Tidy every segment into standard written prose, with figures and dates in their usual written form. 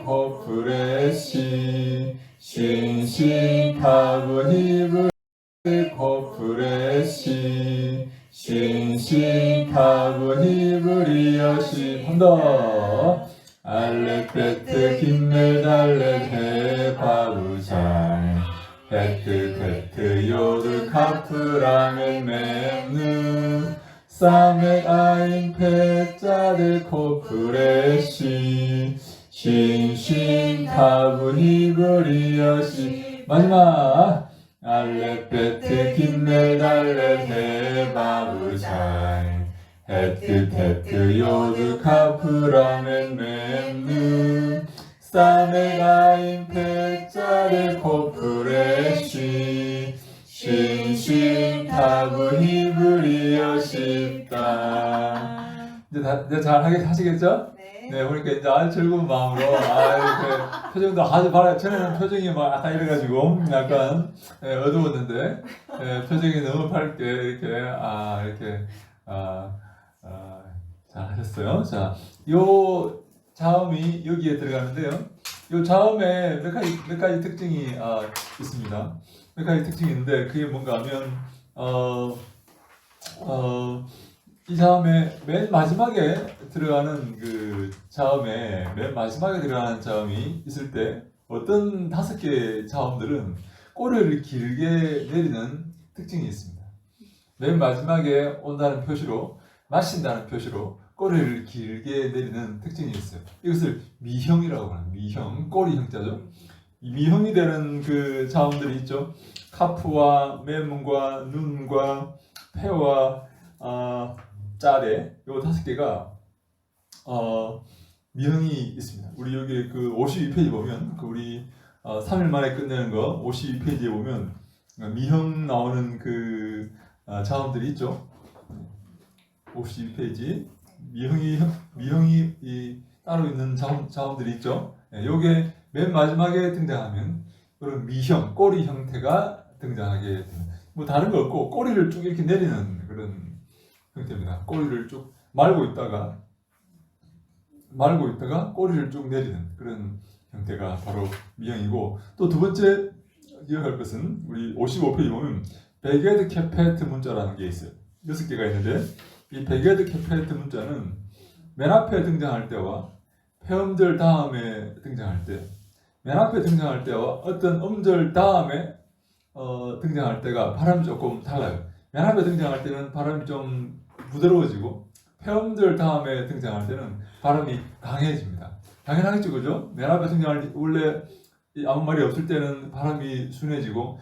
코프레시 싱싱카브히브 코프레시 싱싱카브히브리여시 한다 알레페트 김멜달렛 해바우잘 헤트 요르 카프라멘 맵누 사메 아인 페짜데 코프레시 싱싱 카브히브리여시 마지막 알레페트 김멜달렛 해바우잘 헤트 요르 카프라멘 맵누 사메가인 페짜데 코프레시 싱싱 카브히브리여시다. 이제 잘 하시겠죠? 네, 그러니까 이제 아주 즐거운 마음으로 이렇게 표정도 아주 바라. 전에는 표정이 막 약간 이래가지고 약간 어두웠는데 표정이 너무 밝게 이렇게 이렇게 잘 하셨어요. 자, 요 자음이 여기에 들어가는데요. 요 자음에 몇 가지 특징이 있습니다. 몇 가지 특징이 있는데 그게 뭔가 하면 이 자음의 맨 마지막에 들어가는 그 자음에 맨 마지막에 들어가는 자음이 있을 때 어떤 5개의 자음들은 꼬리를 길게 내리는 특징이 있습니다. 맨 마지막에 온다는 표시로 마신다는 표시로 꼬리를 길게 내리는 특징이 있어요. 이것을 미형이라고 합니다. 미형, 꼬리 형자죠. 이 미형이 되는 그 자음들이 있죠. 카프와 매문과 눈과 폐와 짜레 요 5개가 미형이 있습니다. 우리 여기 그 52페이지 보면 그 우리 3일 만에 끝내는 거 52페이지에 보면 미형 나오는 그 자음들이 있죠. 52페이지 미형이 따로 있는 자음들이 있죠. 요게 맨 마지막에 등장하면 그런 미형, 꼬리 형태가 등장하게 됩니다. 뭐 다른 거 없고 꼬리를 쭉 이렇게 내리는 그런 형태입니다. 꼬리를 쭉 말고 있다가 꼬리를 쭉 내리는 그런 형태가 바로 미형이고, 또 두 번째 기억할 것은 우리 55페이지 보면 베게드 캐페트 문자라는 게 있어요. 6개가 있는데 이 베게드 캐페트 문자는 맨 앞에 등장할 때와 폐음절 다음에 등장할 때, 맨 앞에 등장할 때와 어떤 음절 다음에 등장할 때가 발음이 조금 달라요. 맨 앞에 등장할 때는 발음이 좀 부드러워지고 폐음절 다음에 등장할 때는 발음이 강해집니다. 당연하겠죠, 그죠? 맨 앞에 등장할 때 원래 아무 말이 없을 때는 발음이 순해지고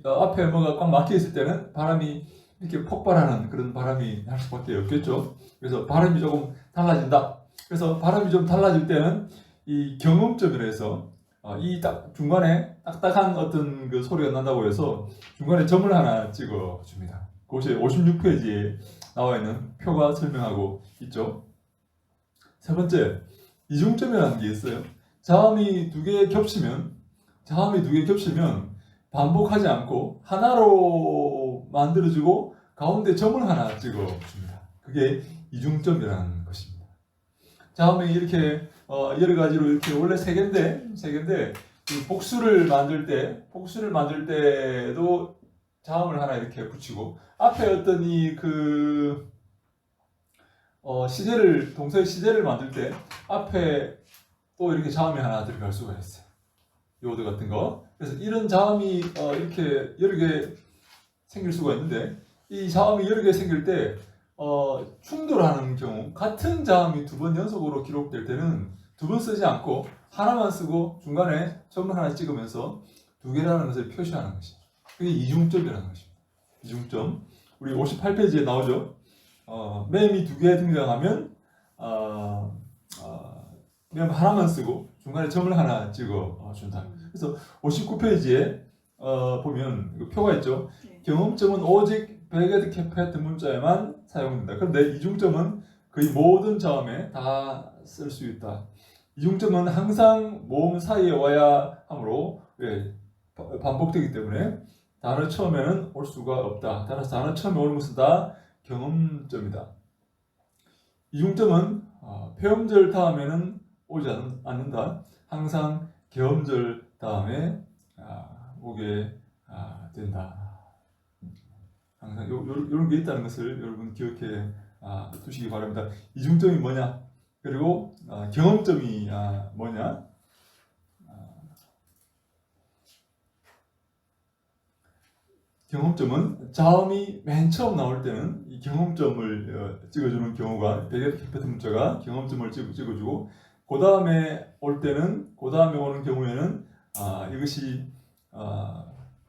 앞에 뭐가 꽉 막혀 있을 때는 발음이 이렇게 폭발하는 그런 발음이 날 수밖에 없겠죠. 그래서 발음이 조금 달라진다. 그래서 발음이 좀 달라질 때는 이 경음점이라 해서 이 딱 중간에 딱딱한 어떤 그 소리가 난다고 해서 중간에 점을 하나 찍어 줍니다. 그것이 56페이지에 나와 있는 표가 설명하고 있죠. 세 번째, 이중점이라는 게 있어요. 자음이 두 개 겹치면 반복하지 않고 하나로 만들어지고 가운데 점을 하나 찍어 줍니다. 그게 이중점이라는 것입니다. 자음이 이렇게 여러 가지로 이렇게 원래 세 개인데 그 복수를 만들 때도 자음을 하나 이렇게 붙이고 앞에 어떤 동사의 시제를 만들 때 앞에 또 이렇게 자음이 하나 들어갈 수가 있어요. 요드 같은 거. 그래서 이런 자음이 이렇게 여러 개 생길 수가 있는데 이 자음이 여러 개 생길 때 충돌하는 경우 같은 자음이 2번 연속으로 기록될 때는 2번 쓰지 않고 하나만 쓰고 중간에 점을 하나 찍으면서 2개라는 것을 표시하는 것입니다. 그게 이중점이라는 것입니다. 이중점. 우리 58페이지에 나오죠. 맴이 2개 등장하면 맴 하나만 쓰고 중간에 점을 하나 찍어 준다. 그래서 59페이지에 보면 표가 있죠. 경음점은 오직 베게드 캐페트 문자에만 사용된다. 그런데 이중점은 거의 모든 자음에 다 쓸 수 있다. 이중점은 항상 모음 사이에 와야 하므로 반복되기 때문에 단어 처음에는 올 수가 없다. 따라서 단어 처음에 오는 것은 다 경음점이다. 이중점은 폐음절 다음에는 오지 않는다. 항상 계엄절 다음에 오게 된다. 항상 요런 게 있다는 것을 여러분 기억해 두시기 바랍니다. 이중점이 뭐냐? 그리고 경험점이 뭐냐? 경험점은 자음이 맨 처음 나올 때는 이 경험점을 찍어주는 경우가 베게트 캐페트 문자가 경험점을 찍어주고 그 다음에 올 때는 그 다음에 오는 경우에는 이것이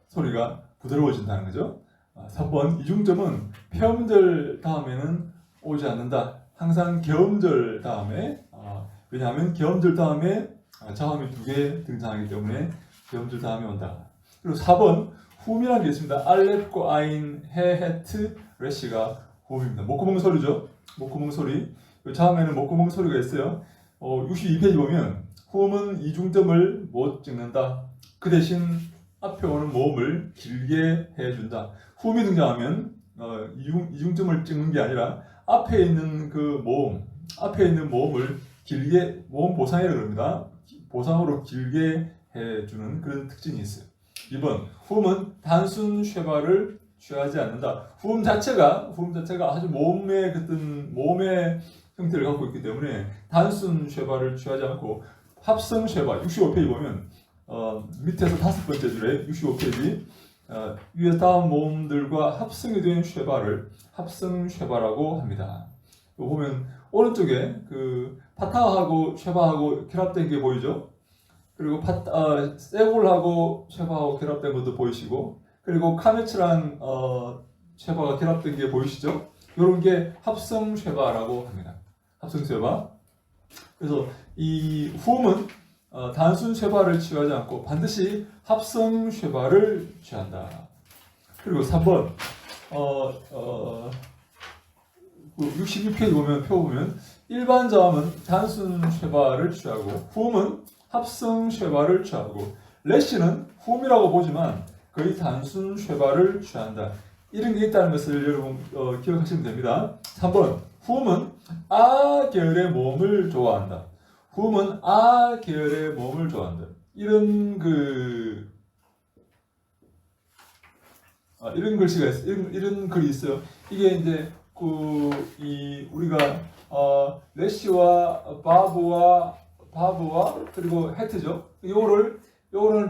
소리가 부드러워진다는 거죠. 3번 이중점은 폐음절 다음에는 오지 않는다. 항상 계음절 다음에 왜냐하면 계음절 다음에 자음이 2개 등장하기 때문에 계음절 다음에 온다. 그리고 4번 후음이라는 게 있습니다. 알렙고 아인 해 헤트 레시가 후음입니다. 목구멍 소리죠. 목구멍 소리. 자음에는 목구멍 소리가 있어요. 62페이지 보면 후음은 이중점을 못 찍는다. 그 대신 앞에 오는 모음을 길게 해준다. 후음이 등장하면 이중점을 찍는 게 아니라 앞에 있는 그 모음, 앞에 있는 모음을 길게 모음 보상이라고 합니다. 보상으로 길게 해주는 그런 특징이 있어요. 2번 후음은 단순 쉐바를 취하지 않는다. 후음 자체가 아주 모음의 형태를 갖고 있기 때문에 단순 쉐바를 취하지 않고 합성 쉐바 65페이지 보면 밑에서 5번째 줄에 65페이지 위에 다음 모음들과 합성이 된 쉐바를 합성 쉐바라고 합니다. 보면 오른쪽에 그 파타하고 쉐바하고 결합된 게 보이죠? 그리고 세골하고 쉐바하고 결합된 것도 보이시고, 그리고 카메츠랑 쉐바가 결합된 게 보이시죠? 이런 게 합성 쉐바라고 합니다. 합성 쉐바. 그래서 이 후음은 단순 쉐바를 취하지 않고 반드시 합성 쉐바를 취한다. 그리고 3번 62페이지 보면 일반 자음은 단순 쉐바를 취하고 후음은 합성 쉐바를 취하고 레시는 후음이라고 보지만 거의 단순 쉐바를 취한다. 이런 게 있다는 것을 여러분 기억하시면 됩니다. 3번 후음은 아 계열의 모음을 좋아한다. 후음은 아 계열의 모음을 좋아한다. 이런 이런 글씨가 있어요. 이런 글이 있어요. 이게 이제 우리가 레시와 바브와 그리고 헤트죠. 요거는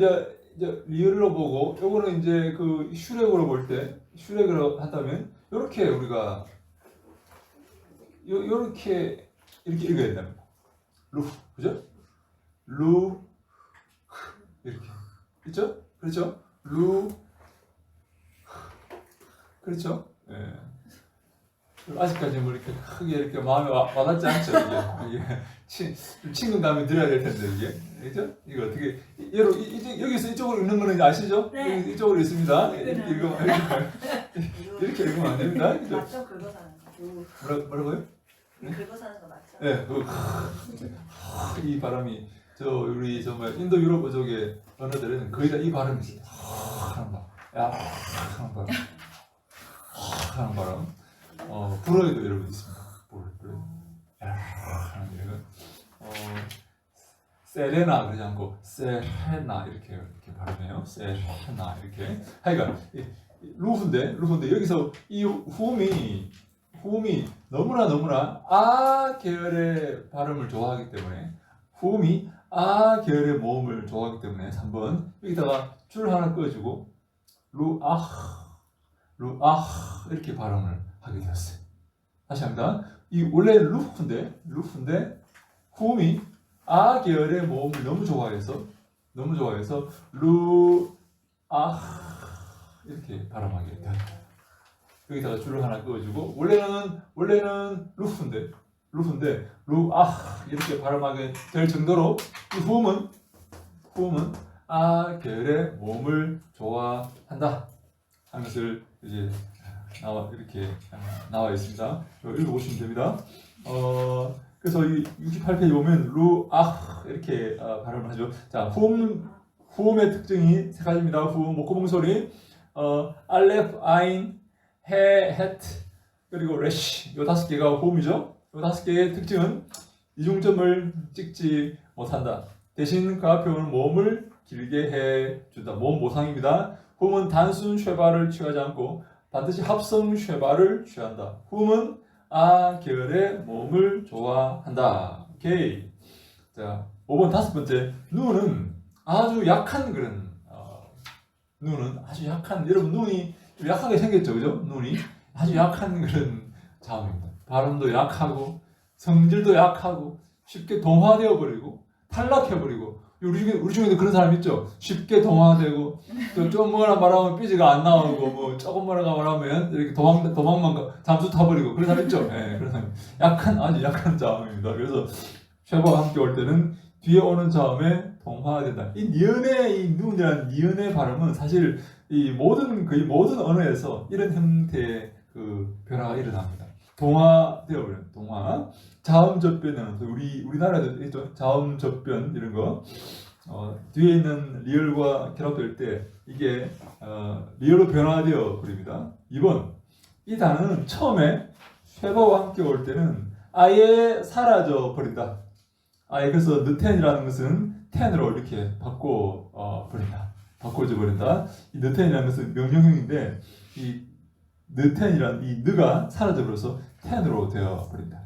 이제 리얼로 보고 요거는 이제 그 슈렉으로 볼 때 슈렉으로 한다면 요렇게 우리가 요렇게 이렇게 읽어야 된답니다. 루, 그죠? 루, 이렇게 있죠? 그렇죠? 루, 그렇죠? 예. 아직까지 뭐 이렇게 크게 이렇게 마음에 와닿지 않죠, 이게 친근감이 들어야 될 텐데 이게, 그렇죠? 이거 어떻게 여기서 이쪽으로 읽는 거는 아시죠? 네. 이쪽으로 있습니다. 이렇게 읽으면 안 됩니다. 맞죠? 긁어서 하는 거. 뭐라고요? 긁어서 하는 거 맞죠? 네, 이 바람이 우리 정말 인도 유럽 쪽의 언어들은 거의 다 이 바람이 있어요. 하는 바람, 하는 바람, 하는 바람. 불어에도 여러분 있습니다. 불어. 하는 이런 세레나 그러지 않고 세레나 이렇게 발음해요. 세레나 이렇게. 하여간 루프인데 여기서 이 후음이 너무나 아 계열의 발음을 좋아하기 때문에 후음이 아 계열의 모음을 좋아하기 때문에 3번 여기다가 줄 하나 꺼주고 루아 이렇게 발음을 하게 되었어요. 다시 합니다. 이 원래 루프인데 후음이 아 계열의 모음을 너무 좋아해서 루아 이렇게 발음하게 됩니다. 여기다가 줄을 하나 그어주고 원래는 루프인데 루아 이렇게 발음하게 될 정도로 이 후음은 아 계열의 모음을 좋아한다 하는 것을 이제 이렇게 나와 있습니다. 읽어보시면 됩니다. 그래서 이 68페이지 보면 루아 이렇게 발음을 하죠. 자, 후음의 특징이 세 가지입니다. 후음, 목구멍 소리, 알렙, 아인, 해, 헤트, 그리고 레시. 이 5개가 후음이죠. 이 5개의 특징은 이중점을 찍지 못한다. 대신 그 앞에 오는 모음을 길게 해준다. 모음 모상입니다. 후음은 단순 쉐바를 취하지 않고 반드시 합성 쉐바를 취한다. 후음은 아 계열의 모음을 좋아한다. 오케이. 자, 5번 다섯 번째. 누는 아주 약한 그런 눈은 아주 약한, 여러분 눈이 좀 약하게 생겼죠, 그죠? 눈이 아주 약한 그런 자음입니다. 발음도 약하고 성질도 약하고 쉽게 동화되어 버리고 탈락해 버리고. 우리 중에도 그런 사람 있죠. 쉽게 동화되고 또 좀 뭐라 말하면 삐지가 안 나오고 뭐 조금 뭐라가 말하면 이렇게 도망만 잠수 타버리고 그런 사람 있죠. 네, 그런 사람 약한 아주 약한 자음입니다. 그래서 쉐바와 함께 올 때는 뒤에 오는 자음에 동화된다. 이 니은의 이 누이라는 니은의 발음은 사실 거의 모든 언어에서 이런 형태의 그 변화가 일어납니다. 동화되어버려요. 동화. 자음 접변은 우리나라에도 있죠. 자음 접변 이런 거. 뒤에 있는 리을과 결합될 때 이게 리을로 변화되어 버립니다. 2번. 이 단어는 처음에 쉐바와 함께 올 때는 아예 사라져 버린다. 그래서 느텐이라는 것은 텐으로 이렇게 버린다. 바꿔져 버린다. 이 느텐이라는 것은 명령형인데 이 느텐이라는 이 느가 사라져 버려서 텐으로 되어 버린다.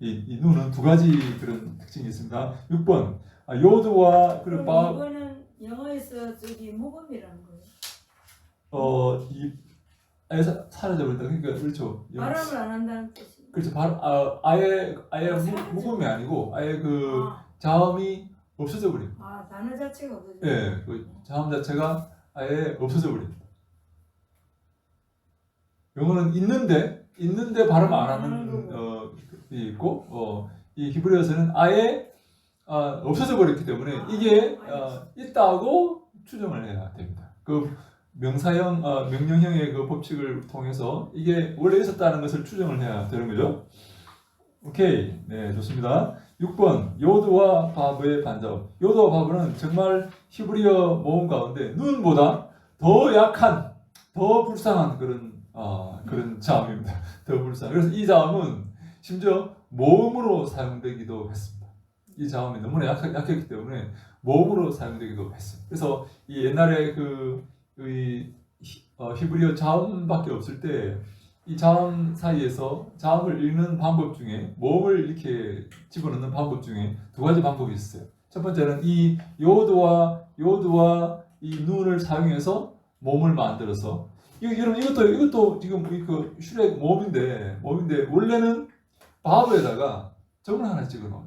이 누는 두 가지 그런 특징이 있습니다. 6번. 요드와 그리고 이거는 영어에서 저기 모범이라는 거예요. 이 아예 사라져 버린다. 그러니까 그렇죠. 발음을 안 한다는 뜻이. 그렇죠. 아예 사라져. 무음이 아니고 아예 그 자음이 없어져 버립니다. 단어 자체가 없어져. 예, 그 자음 자체가 아예 없어져 버립니다. 영어는 있는데 발음 안 하는 이 있고 이 히브리어에서는 아예 없어져 버렸기 때문에 이게 있다고 추정을 해야 됩니다. 그 명사형 명령형의 그 법칙을 통해서 이게 원래 있었다는 것을 추정을 해야 되는 거죠. 오케이. 네, 좋습니다. 6번. 요드와 바브의 반자음. 요드와 바브는 정말 히브리어 모음 가운데 눈보다 더 약한, 더 불쌍한 그런 자음입니다. 더 불쌍한. 그래서 이 자음은 심지어 모음으로 사용되기도 했습니다. 이 자음이 너무나 약했기 때문에 모음으로 사용되기도 했습니다. 그래서 이 옛날에 히브리어 자음밖에 없을 때 이 자음 사이에서 자음을 읽는 방법 중에 모음을 이렇게 집어넣는 방법 중에 두 가지 방법이 있어요. 첫 번째는 이 요드와 이 눈을 사용해서 모음을 만들어서 여러분 이것도 지금 그 슈렉 모음인데 원래는 바브에다가 점을 하나 찍어 놓은.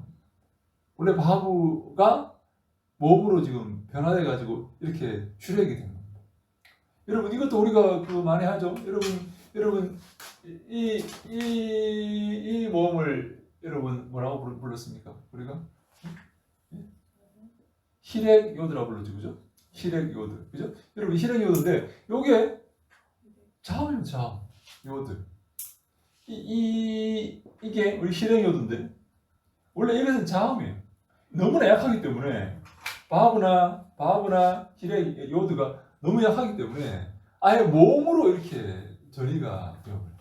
원래 바브가 모음으로 지금 변화돼 가지고 이렇게 슈렉이 된 겁니다. 여러분 이것도 우리가 많이 하죠. 여러분 이 모음을 여러분 뭐라고 불렀습니까? 우리가 히렉 요드라고 불렀죠, 그죠? 히렉 요드, 그죠? 여러분 히렉 요드인데 요게 자음입니다. 자음 요드. 이게 우리 히렉 요드인데 원래 이것은 자음이에요. 너무나 약하기 때문에 바브나 히렉 요드가 너무 약하기 때문에 아예 모음으로 이렇게 전이가 되어버려요.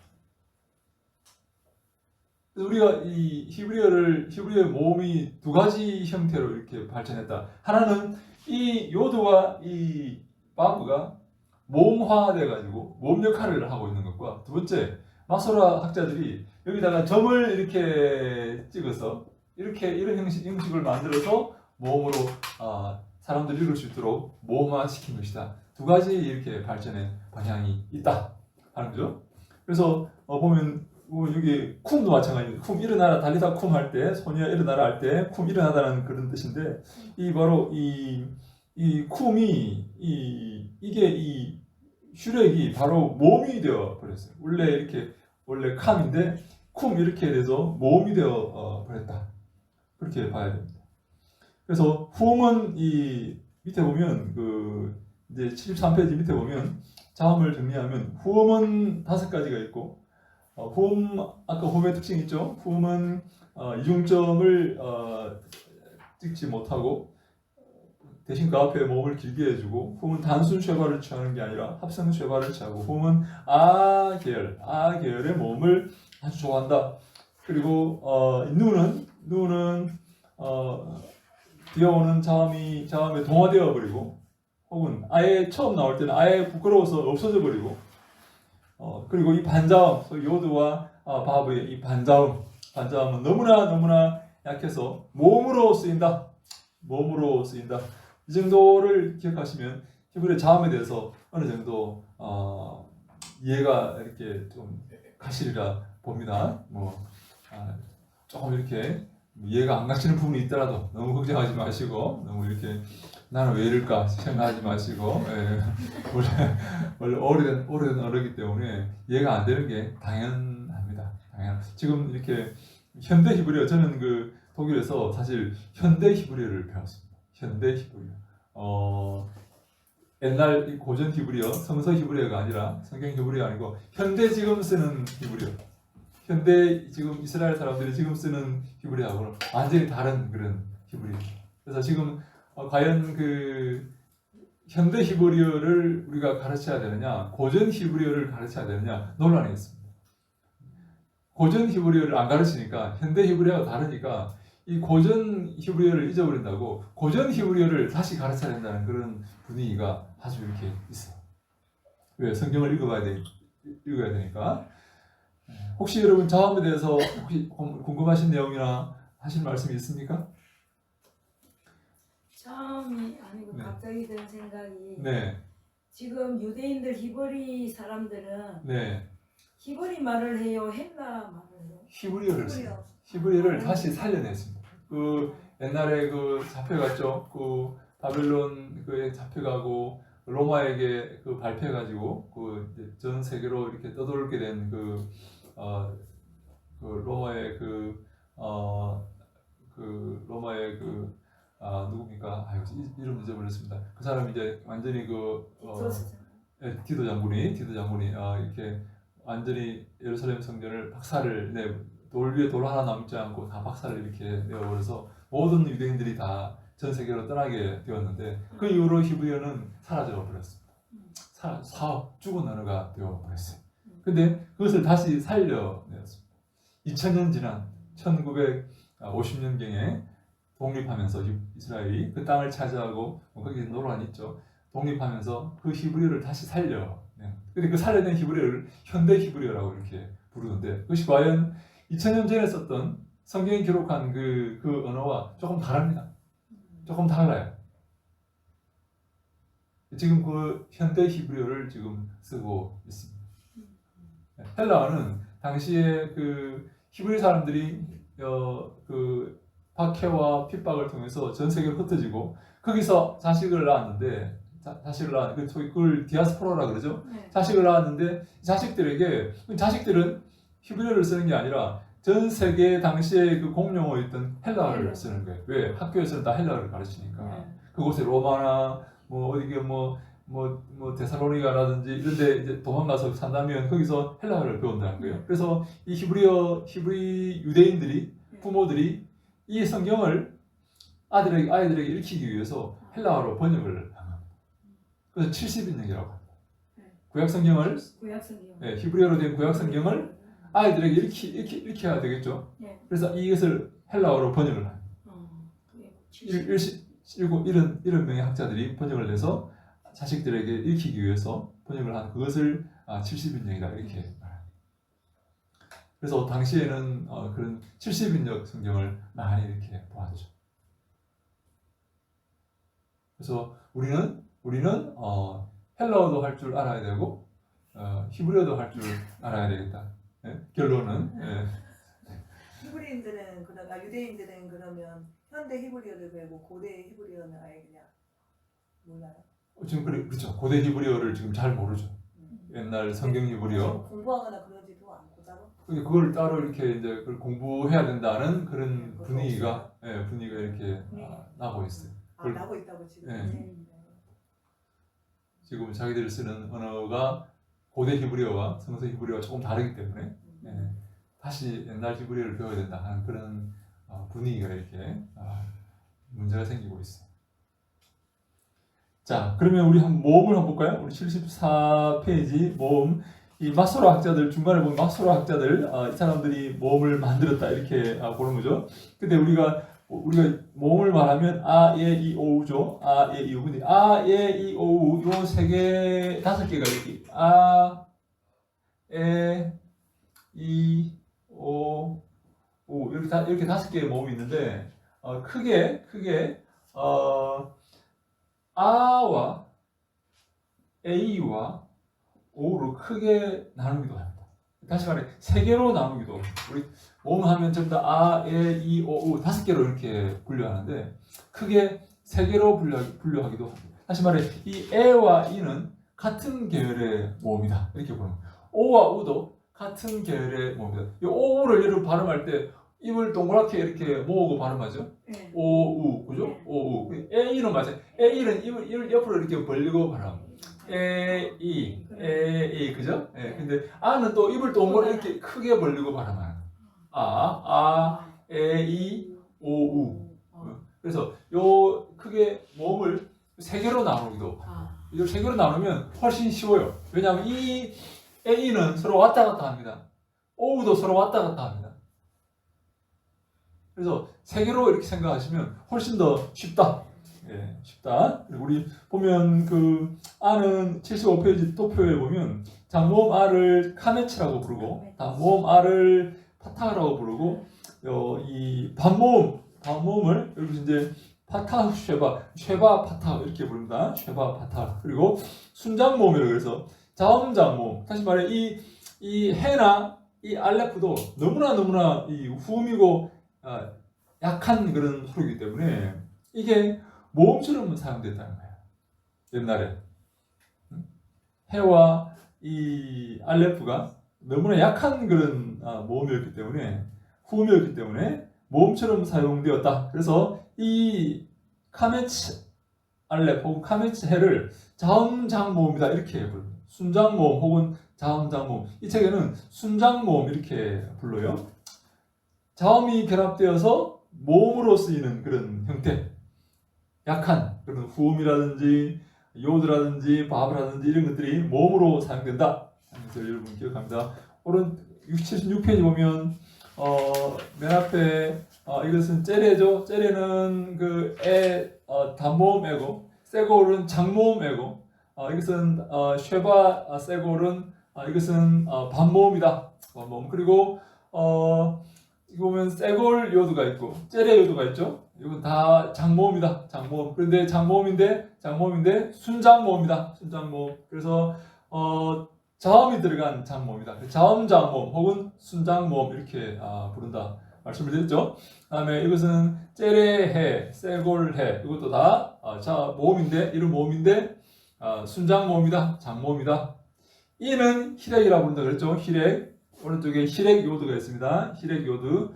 우리가 이 히브리어 모음이 두 가지 형태로 이렇게 발전했다. 하나는 이 요드와 이 바브가 모음화돼 가지고 모음 역할을 하고 있는 것과 두 번째 마소라 학자들이 여기다가 점을 이렇게 찍어서 이런 형식을 만들어서 모음으로 사람들이 읽을 수 있도록 모음화 시킨 것이다. 두 가지 이렇게 발전의 방향이 있다 하는 거죠. 그래서 보면 여기 쿰도 마찬가지입니다. 쿰 일어나라 달리다 쿰 할 때 소녀 일어나라 할 때 쿰 일어나다라는 그런 뜻인데 바로 이 쿰이 이게 이 슈렉이 바로 모음이 되어 버렸어요. 원래 캄인데 쿰 이렇게 돼서 모음이 되어 버렸다. 그렇게 봐야 됩니다. 그래서 후음은 이 밑에 보면 이제 73페이지 밑에 보면 자음을 정리하면 후음은 5가지가 있고 후음 아까 후음의 특징이 있죠. 후음은 이중점을 찍지 못하고 대신 그 앞에 모음을 길게 해주고 후음은 단순 쉐바를 취하는 게 아니라 합성 쉐바를 취하고 후음은 아 계열의 모음을 아주 좋아한다. 그리고 누는 뛰어오는 자음에 동화되어 버리고, 혹은 아예 처음 나올 때는 아예 부끄러워서 없어져 버리고, 그리고 이 반자음, 요드와 바브의 이 반자음은 너무나 약해서 몸으로 쓰인다. 이 정도를 기억하시면 히브리 자음에 대해서 어느 정도 이해가 이렇게 좀 가시리라 봅니다. 조금 이렇게 이해가 안 가시는 부분이 있더라도 너무 걱정하지 마시고, 너무 이렇게 나는 왜 이럴까 생각하지 마시고, 원래 오래된 언어이기 때문에 이해가 안 되는 게 당연합니다. 지금 이렇게 현대 히브리어, 저는 그 독일에서 사실 현대 히브리어를 배웠습니다. 현대 히브리어. 옛날 이 고전 히브리어, 성서 히브리어가 아니라, 성경 히브리어 아니고 현대 지금 쓰는 히브리어. 현대 지금 이스라엘 사람들이 지금 쓰는 히브리어하고는 완전히 다른 그런 히브리어. 그래서 지금 과연 그 현대 히브리어를 우리가 가르쳐야 되느냐, 고전 히브리어를 가르쳐야 되느냐 논란이 있습니다. 고전 히브리어를 안 가르치니까, 현대 히브리어가 다르니까 이 고전 히브리어를 잊어버린다고 고전 히브리어를 다시 가르쳐야 된다는 그런 분위기가 아주 이렇게 있어요. 왜? 성경을 읽어야 되니까. 혹시 여러분 자음에 대해서 혹시 궁금하신 내용이나 하실 말씀이 있습니까? 처음이 아니고 네. 갑자기 든 생각이, 네, 지금 유대인들 히브리 사람들은 네. 히브리 말을 해요, 헬라 말을 해요? 히브리어를 써요. 히브리어를 다시 살려냈습니다. 그 옛날에 그 잡혀갔죠. 그 바벨론 그에 잡혀가고 로마에게 그 발표해가지고 그 전 세계로 이렇게 떠돌게 된 그 로마의 누굽니까? 이름 잊어버렸습니다. 그 사람이 이제 완전히 디도 장군이 이렇게 완전히 예루살렘 성전을 박살을 돌 위에 돌 하나 남지 않고 다 박살을 이렇게 내어버려서 모든 유대인들이 다 전 세계로 떠나게 되었는데, 그 이후로 히브리어는 사라져 버렸습니다. 죽은 언어가 되어 버렸어요. 근데 그것을 다시 살려내었습니다. 2000년 지난 1950년경에 독립하면서 이스라엘이 그 땅을 차지하고 거기 논란이 있죠. 독립하면서 그 히브리어를 다시 근데 그 살려낸 히브리어를 현대 히브리어라고 이렇게 부르는데, 그것이 과연 2000년 전에 썼던 성경이 기록한 그 언어와 조금 다릅니다. 조금 달라요. 지금 그 현대 히브리어를 지금 쓰고 있습니다. 헬라어는 당시에 그 히브리 사람들이 그 박해와 핍박을 통해서 전 세계로 흩어지고 거기서 자식을 낳았는데, 그걸 디아스포라라 그러죠. 네. 자식을 낳았는데 자식들은 히브리어를 쓰는 게 아니라 전 세계 당시에 그 공용어였던 헬라어를 쓰는 거예요. 왜? 학교에서는 다 헬라어를 가르치니까. 그곳에 로마나 데살로니가라든지 이런데 이제 도망가서 산다면 거기서 헬라어를 배운다는 거예요. 그래서 이 히브리 유대인들이, 부모들이 이 성경을 아이들에게 읽히기 위해서 헬라어로 번역을 한 겁니다. 그래서 70인역이라고 합니다. 구약 성경을, 히브리어로 된 구약 성경을 아이들에게 읽혀야 되겠죠. 그래서 이것을 헬라어로 번역을 합니다. 70명의 학자들이 번역을 해서 자식들에게 읽히기 위해서 번역을 한 그것을 70인역이다 이렇게 말합니다. 그래서 당시에는 그런 70인역 성경을 많이 이렇게 보았죠. 그래서 우리는 헬라어도 할 줄 알아야 되고 히브리어도 할 줄 알아야 되겠다. 결론은 유대인들은 그러면 현대 히브리어를 배우고 고대 히브리어는 아예 그냥 몰라요? 지금 그렇죠. 고대 히브리어를 지금 잘 모르죠. 옛날 성경 히브리어 공부하거나 그러지도 않고 따로? 그걸 따로 이렇게 이제 그걸 공부해야 된다는 그런 분위기가 이렇게 나고 있어요. 나고 있다고 지금. 지금 자기들이 쓰는 언어가 고대 히브리어와 성서 히브리어가 조금 다르기 때문에 다시 옛날 히브리어를 배워야 된다 하는 그런 분위기가 이렇게 문제가 생기고 있어요. 자, 그러면 우리 모음을 한번 볼까요? 우리 74페이지 모음. 이 마소로 학자들, 중간에 보면 마소로 학자들, 이 사람들이 모음을 만들었다 이렇게 보는 거죠. 근데 우리가 우리가 모음을 말하면 아, 예, 이, 오우죠. 아, 예, 이, 오. 근데 아, 예, 이, 오우 요 세 개, 다섯 개가 이렇게 아, 에, 이, 오, 오 이렇게 다섯 개의 모음이 있는데 크게 아와 A와 O로 크게 나누기도 합니다. 다시 말해 세 개로 나누기도 우리 모음하면 전부 다 아, 에, 이, 오, 우 다섯 개로 이렇게 분류하는데 크게 세 개로 분류하기도 합니다. 다시 말해 이 에와 이는 같은 계열의 모음이다 이렇게 보는 거예요. 오와 우도 같은 계열의 모음이다. 이 오우를 예를 발음할 때 입을 동그랗게 이렇게 모으고 발음하죠. 네. 오우 그죠? 네. 오우 에이는 맞아요. 에이는 입을 옆으로 이렇게 벌리고 발음. 에이 그죠? 예. 근데 아는 또 입을 동그랗게 이렇게 크게 벌리고 발음하는. 에이 오우. 그래서 요 크게 모음을 세 개로 나누기도. 이걸 세 개로 나누면 훨씬 쉬워요. 왜냐하면 이 A는 서로 왔다 갔다 합니다. 오우도 서로 왔다 갔다 합니다. 그래서 세 개로 이렇게 생각하시면 훨씬 더 쉽다. 예, 쉽다. 우리 보면 그 아는 75페이지 도표에 보면 장모음 아를 카메츠라고 부르고 단모음 아를 파타라고 부르고 이 반모음을 여기 이제 파타 쉐바 파타 이렇게 부릅니다. 쉐바 파타. 그리고 순장모음이라고 해서 자음장모음. 다시 말해 이 해나 이 알레프도 너무나 이 후음이고 약한 그런 소리이기 때문에 이게 모음처럼 사용됐다는 거예요. 옛날에 해와 이 알레프가 너무나 약한 그런 모음이었기 때문에 후음이었기 때문에 모음처럼 사용되었다. 그래서 이 카메츠 알레프 혹은 카메츠 해를 자음장모음이다 이렇게 부릅니다. 순장모음 혹은 자음장모음. 이 책에는 순장모음 이렇게 불러요. 자음이 결합되어서 모음으로 쓰이는 그런 형태. 약한 그런 후음이라든지 요드라든지 바브라든지 이런 것들이 모음으로 사용된다. 그래서 여러분 기억합니다. 오른 76페이지 보면 맨 앞에 이것은 째레죠. 째레는 그 단모음이고 세골은 장모음이고 이것은 쉐바 세골은 이것은 반모음이다. 반모음. 그리고 이거 보면 세골 요드가 있고 째레 요드가 있죠. 이건 다 장모음이다. 장모음. 그런데 장모음인데 순장모음이다. 순장모음. 그래서 자음이 들어간 장모음이다. 자음장모음 혹은 순장모음 이렇게 부른다. 말씀을 드렸죠. 그다음에 이것은 째레해, 세골해 이것도 다 모음인데 이런 모음인데 순장모음이다. 장모음이다. 이는 히렉이라고 부른다 그랬죠. 히렉. 오른쪽에 히렉 요드가 있습니다. 히렉 요드.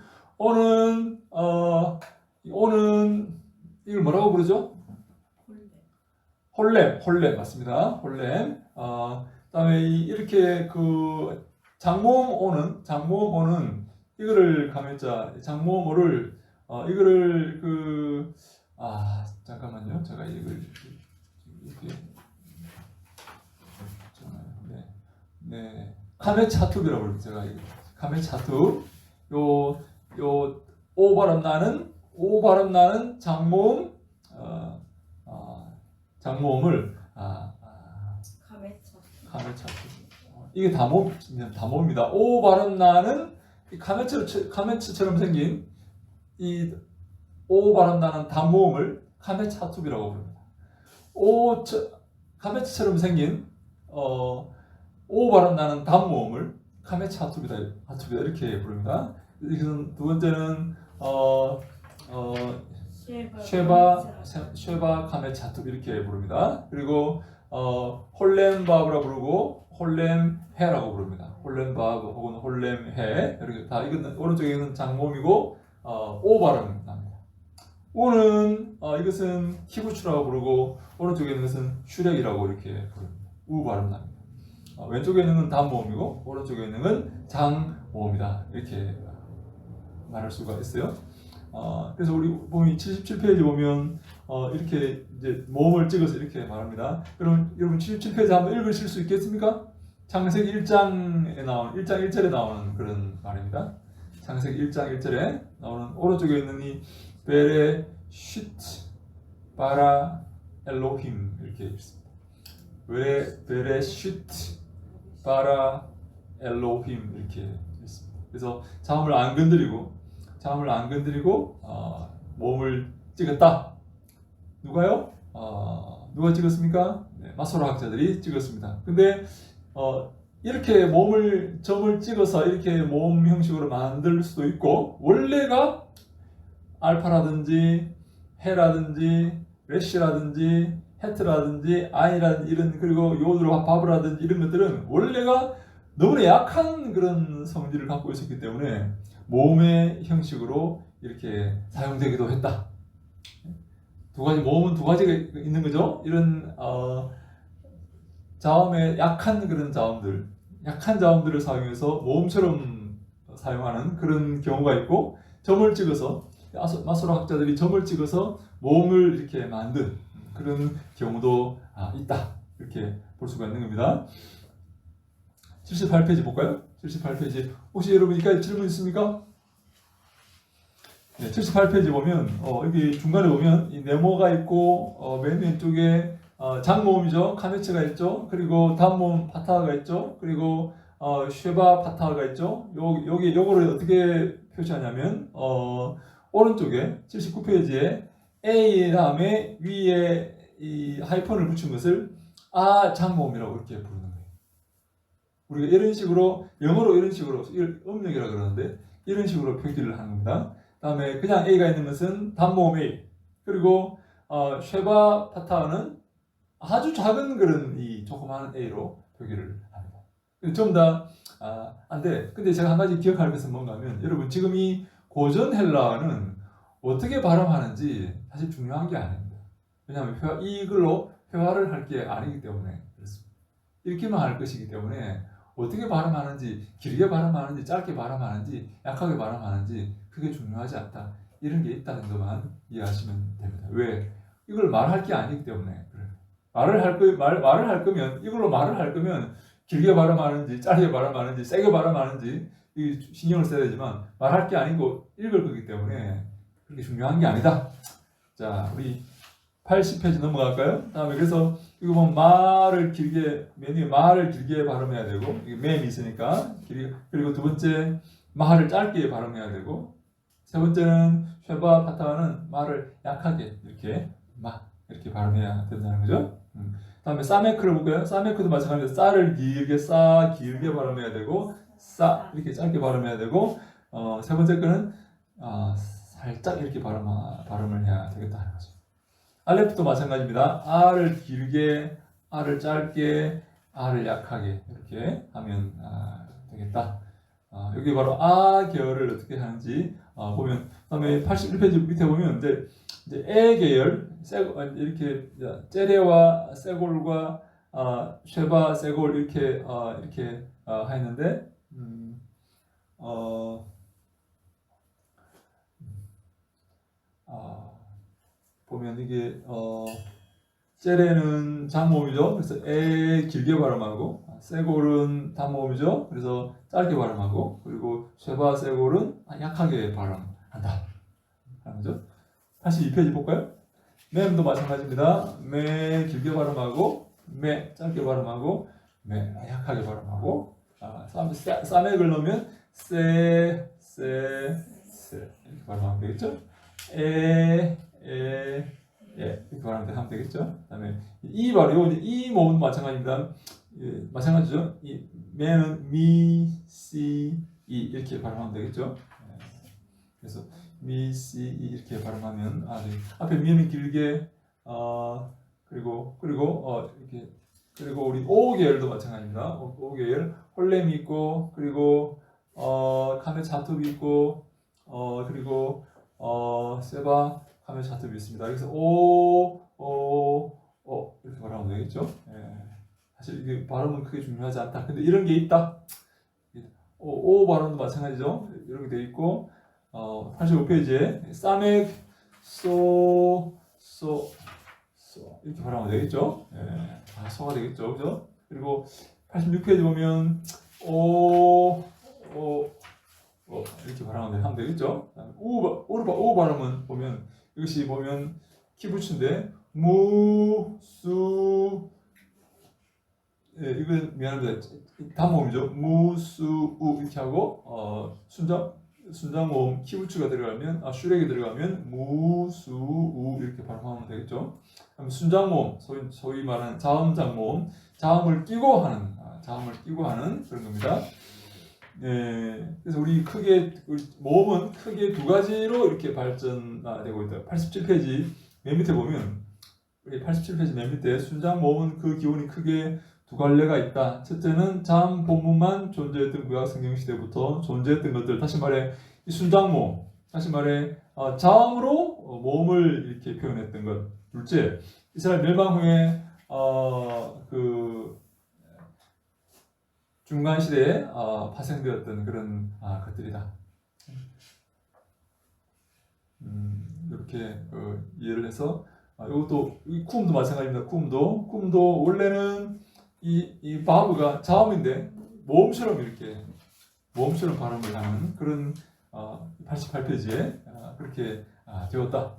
오는 이걸 뭐라고 부르죠? 홀렘 맞습니다. 홀렘. 그다음에 이렇게 그 장모음 오는 이거를 가면자 장모음어를 이거를 잠깐만요. 제가 이걸 이렇게 네. 카메차투비라고 그러죠. 제가 이거 카메차투 요 오 발음 나는 장모음 장모음을 카메차투 이게 다모음입니다. 오 발음 나는 이 카메츠처럼 생긴 이 오 발음 나는 단모음을 카메차투비라고 부릅니다. 카메츠처럼 생긴 오 발음 나는 단모음을 카메차투비다 이렇게 부릅니다. 이것은 두 번째는 쉐바 카메차투비 이렇게 부릅니다. 그리고 홀렘바브라 부르고 홀렘해라고 부릅니다. 홀렘바브 혹은 홀렘해 이렇게 다 이건 오른쪽에는 장모음이고 오 발음 납니다. 우는 이것은 키부추라고 부르고 오른쪽에는 것은 슈렉이라고 이렇게 부릅니다. 우 발음 납니다. 왼쪽에 있는 건 단모음이고 오른쪽에 있는 건 장모음이다 이렇게 말할 수가 있어요. 그래서 우리 보면 77페이지 보면 이렇게 이제 모음을 찍어서 이렇게 말합니다. 그럼 여러분 77페이지 한번 읽으실 수 있겠습니까? 창세기 1장에 나오는 1장 1절에 나오는 그런 말입니다. 창세기 1장 1절에 나오는 오른쪽에 있는 이 베레시트 바라 엘로힘 이렇게 있습니다. 베레시트 바라 엘로힘 이렇게 있습니다. 그래서 자음을 안 건드리고 몸을 찍었다. 누가요? 누가 찍었습니까? 네, 마소라 학자들이 찍었습니다. 근데 이렇게 점을 찍어서 이렇게 몸 형식으로 만들 수도 있고, 원래가 알파라든지 해라든지 레시라든지 헤트라든지 아이라든지 이런, 그리고 요드로 바브라든지 이런 것들은 원래가 너무나 약한 그런 성질을 갖고 있었기 때문에 모음의 형식으로 이렇게 사용되기도 했다. 모음은 두 가지가 있는 거죠. 이런 자음의 약한 그런 약한 자음들을 사용해서 모음처럼 사용하는 그런 경우가 있고, 점을 찍어서 마소라 학자들이 점을 찍어서 모음을 이렇게 만든 그런 경우도 있다. 이렇게 볼 수가 있는 겁니다. 78페이지 볼까요? 78페이지. 혹시 여러분 여기까지 질문 있습니까? 네, 78페이지 보면 여기 중간에 보면 이 네모가 있고 맨 왼쪽에 장모음이죠. 카메츠가 있죠. 그리고 단모음 파타가 있죠. 그리고 쉐바 파타가 있죠. 요거를 어떻게 표시하냐면 오른쪽에 79페이지에 A 다음에 위에 이 하이펀을 붙인 것을 장모음이라고 이렇게 부르는 거예요. 우리가 이런 식으로 영어로 이런 식으로 음력이라고 그러는데 이런 식으로 표기를 하는 겁니다. 다음에 그냥 A가 있는 것은 단모음 A, 그리고 쉐바 파타는 아주 작은 그런 이 조그마한 A로 표기를 합니다. 전부 다 안 돼. 근데 제가 한 가지 기억할 것은 뭔가 하면, 여러분 지금 이 고전 헬라어는 어떻게 발음하는지 사실 중요한 게 아닙니다. 왜냐하면 이걸로 회화를 할 게 아니기 때문에 그렇습니다. 이렇게만 할 것이기 때문에 어떻게 발음하는지, 길게 발음하는지, 짧게 발음하는지, 약하게 발음하는지 그게 중요하지 않다. 이런 게 있다는 것만 이해하시면 됩니다. 왜? 이걸 말할 게 아니기 때문에 그래요. 말을 할 거면, 이걸로 말을 할 거면 길게 발음하는지, 짧게 발음하는지, 세게 발음하는지 신경을 써야 되지만, 말할 게 아니고 읽을 거기 때문에 그렇게 중요한 게 아니다. 자, 우리 80페이지 넘어갈까요? 다음에 그래서 이거 보면 맨 위에 말을 길게 발음해야 되고, 이게 맨이 있으니까 그리고 두 번째 말을 짧게 발음해야 되고, 세 번째는 쉐바 파타는 말을 약하게 이렇게 발음해야 된다는 거죠. 다음에 사메크를 볼까요? 사메크도 마찬가지로 싸를 길게 발음해야 되고, 싸 이렇게 짧게 발음해야 되고, 세 번째 거는 살짝 이렇게 발음을 해야 되겠다 하는 거죠. 알레프도 마찬가지입니다. R을 길게, R을 짧게, R을 약하게 이렇게 하면 되겠다. 여기 바로 계열을 어떻게 하는지 보면, 그다음에 81페이지 밑에 보면 이제 에 계열, 이렇게 제레와 세골과 쉐바, 세골 이렇게 하였는데, 보면 이게 제레는 장모음이죠. 그래서 에 길게 발음하고, 세골은 단모음이죠. 그래서 짧게 발음하고, 그리고 쉐바, 세골은 약하게 발음한다 하는 거죠. 82페이지 볼까요? 맴도 마찬가지입니다. 매 길게 발음하고, 매 짧게 발음하고, 매 약하게 발음하고, 싸맥을 넣으면 세 이렇게 발음하면 되겠죠? 이렇게 발음하면 되겠죠? 그다음에 이 모음도 마찬가지입니다. 마찬가지죠. 이 매는 미, 시, 이 이렇게 발음하면 되겠죠? 그래서 미, 시, 이 이렇게 발음하면 네. 앞에 미는 길게 그리고 이렇게, 그리고 우리 오 계열도 마찬가지입니다. 오 계열 홀렘이 있고, 그리고 카메 차투비 있고, 그리고 세바 카메 차투비 있습니다. 그래서 이렇게 발음하면 되겠죠? 사실 이게 발음은 크게 중요하지 않다. 근데 이런 게 있다. 오 발음도 마찬가지죠. 이런 게 돼 있고, 85페이지에 사맥 소 이렇게 발음하면 되겠죠. 소가 되겠죠, 그죠? 그리고 86페이지 보면 이렇게 하면 되겠죠. 오 발음은 보면 이것이 보면 키부츠인데 무수 이건 미안합니다. 단모음이죠. 무수우 이렇게 하고 순장모음 키부츠가 들어가면 슈렉이 들어가면 무수우 이렇게 발음하면 되겠죠. 그럼 순장모음 소위 말하는 자음장모음 자음을 끼고 하는 그런 겁니다. 그래서 우리 모음은 크게 두 가지로 이렇게 발전되고 있다. 87페이지 맨 밑에 보면 우리 87페이지 맨 밑에 순장 모음은 그 기원이 크게 두 갈래가 있다. 첫째는 자음 본문만 존재했던 구약성경 시대부터 존재했던 것들. 다시 말해 이 순장 모음. 다시 말해 자음으로 모음을 이렇게 표현했던 것. 둘째, 이스라엘 멸망 후에 그 중간 시대에 파생되었던 그런 것들이다. 이렇게 이해를 해서 이것도 이 쿠움도 마찬가지입니다. 쿠움도 원래는 이 바브가 자음인데 모음처럼 발음을 하는 그런 88페이지에 그렇게 되었다.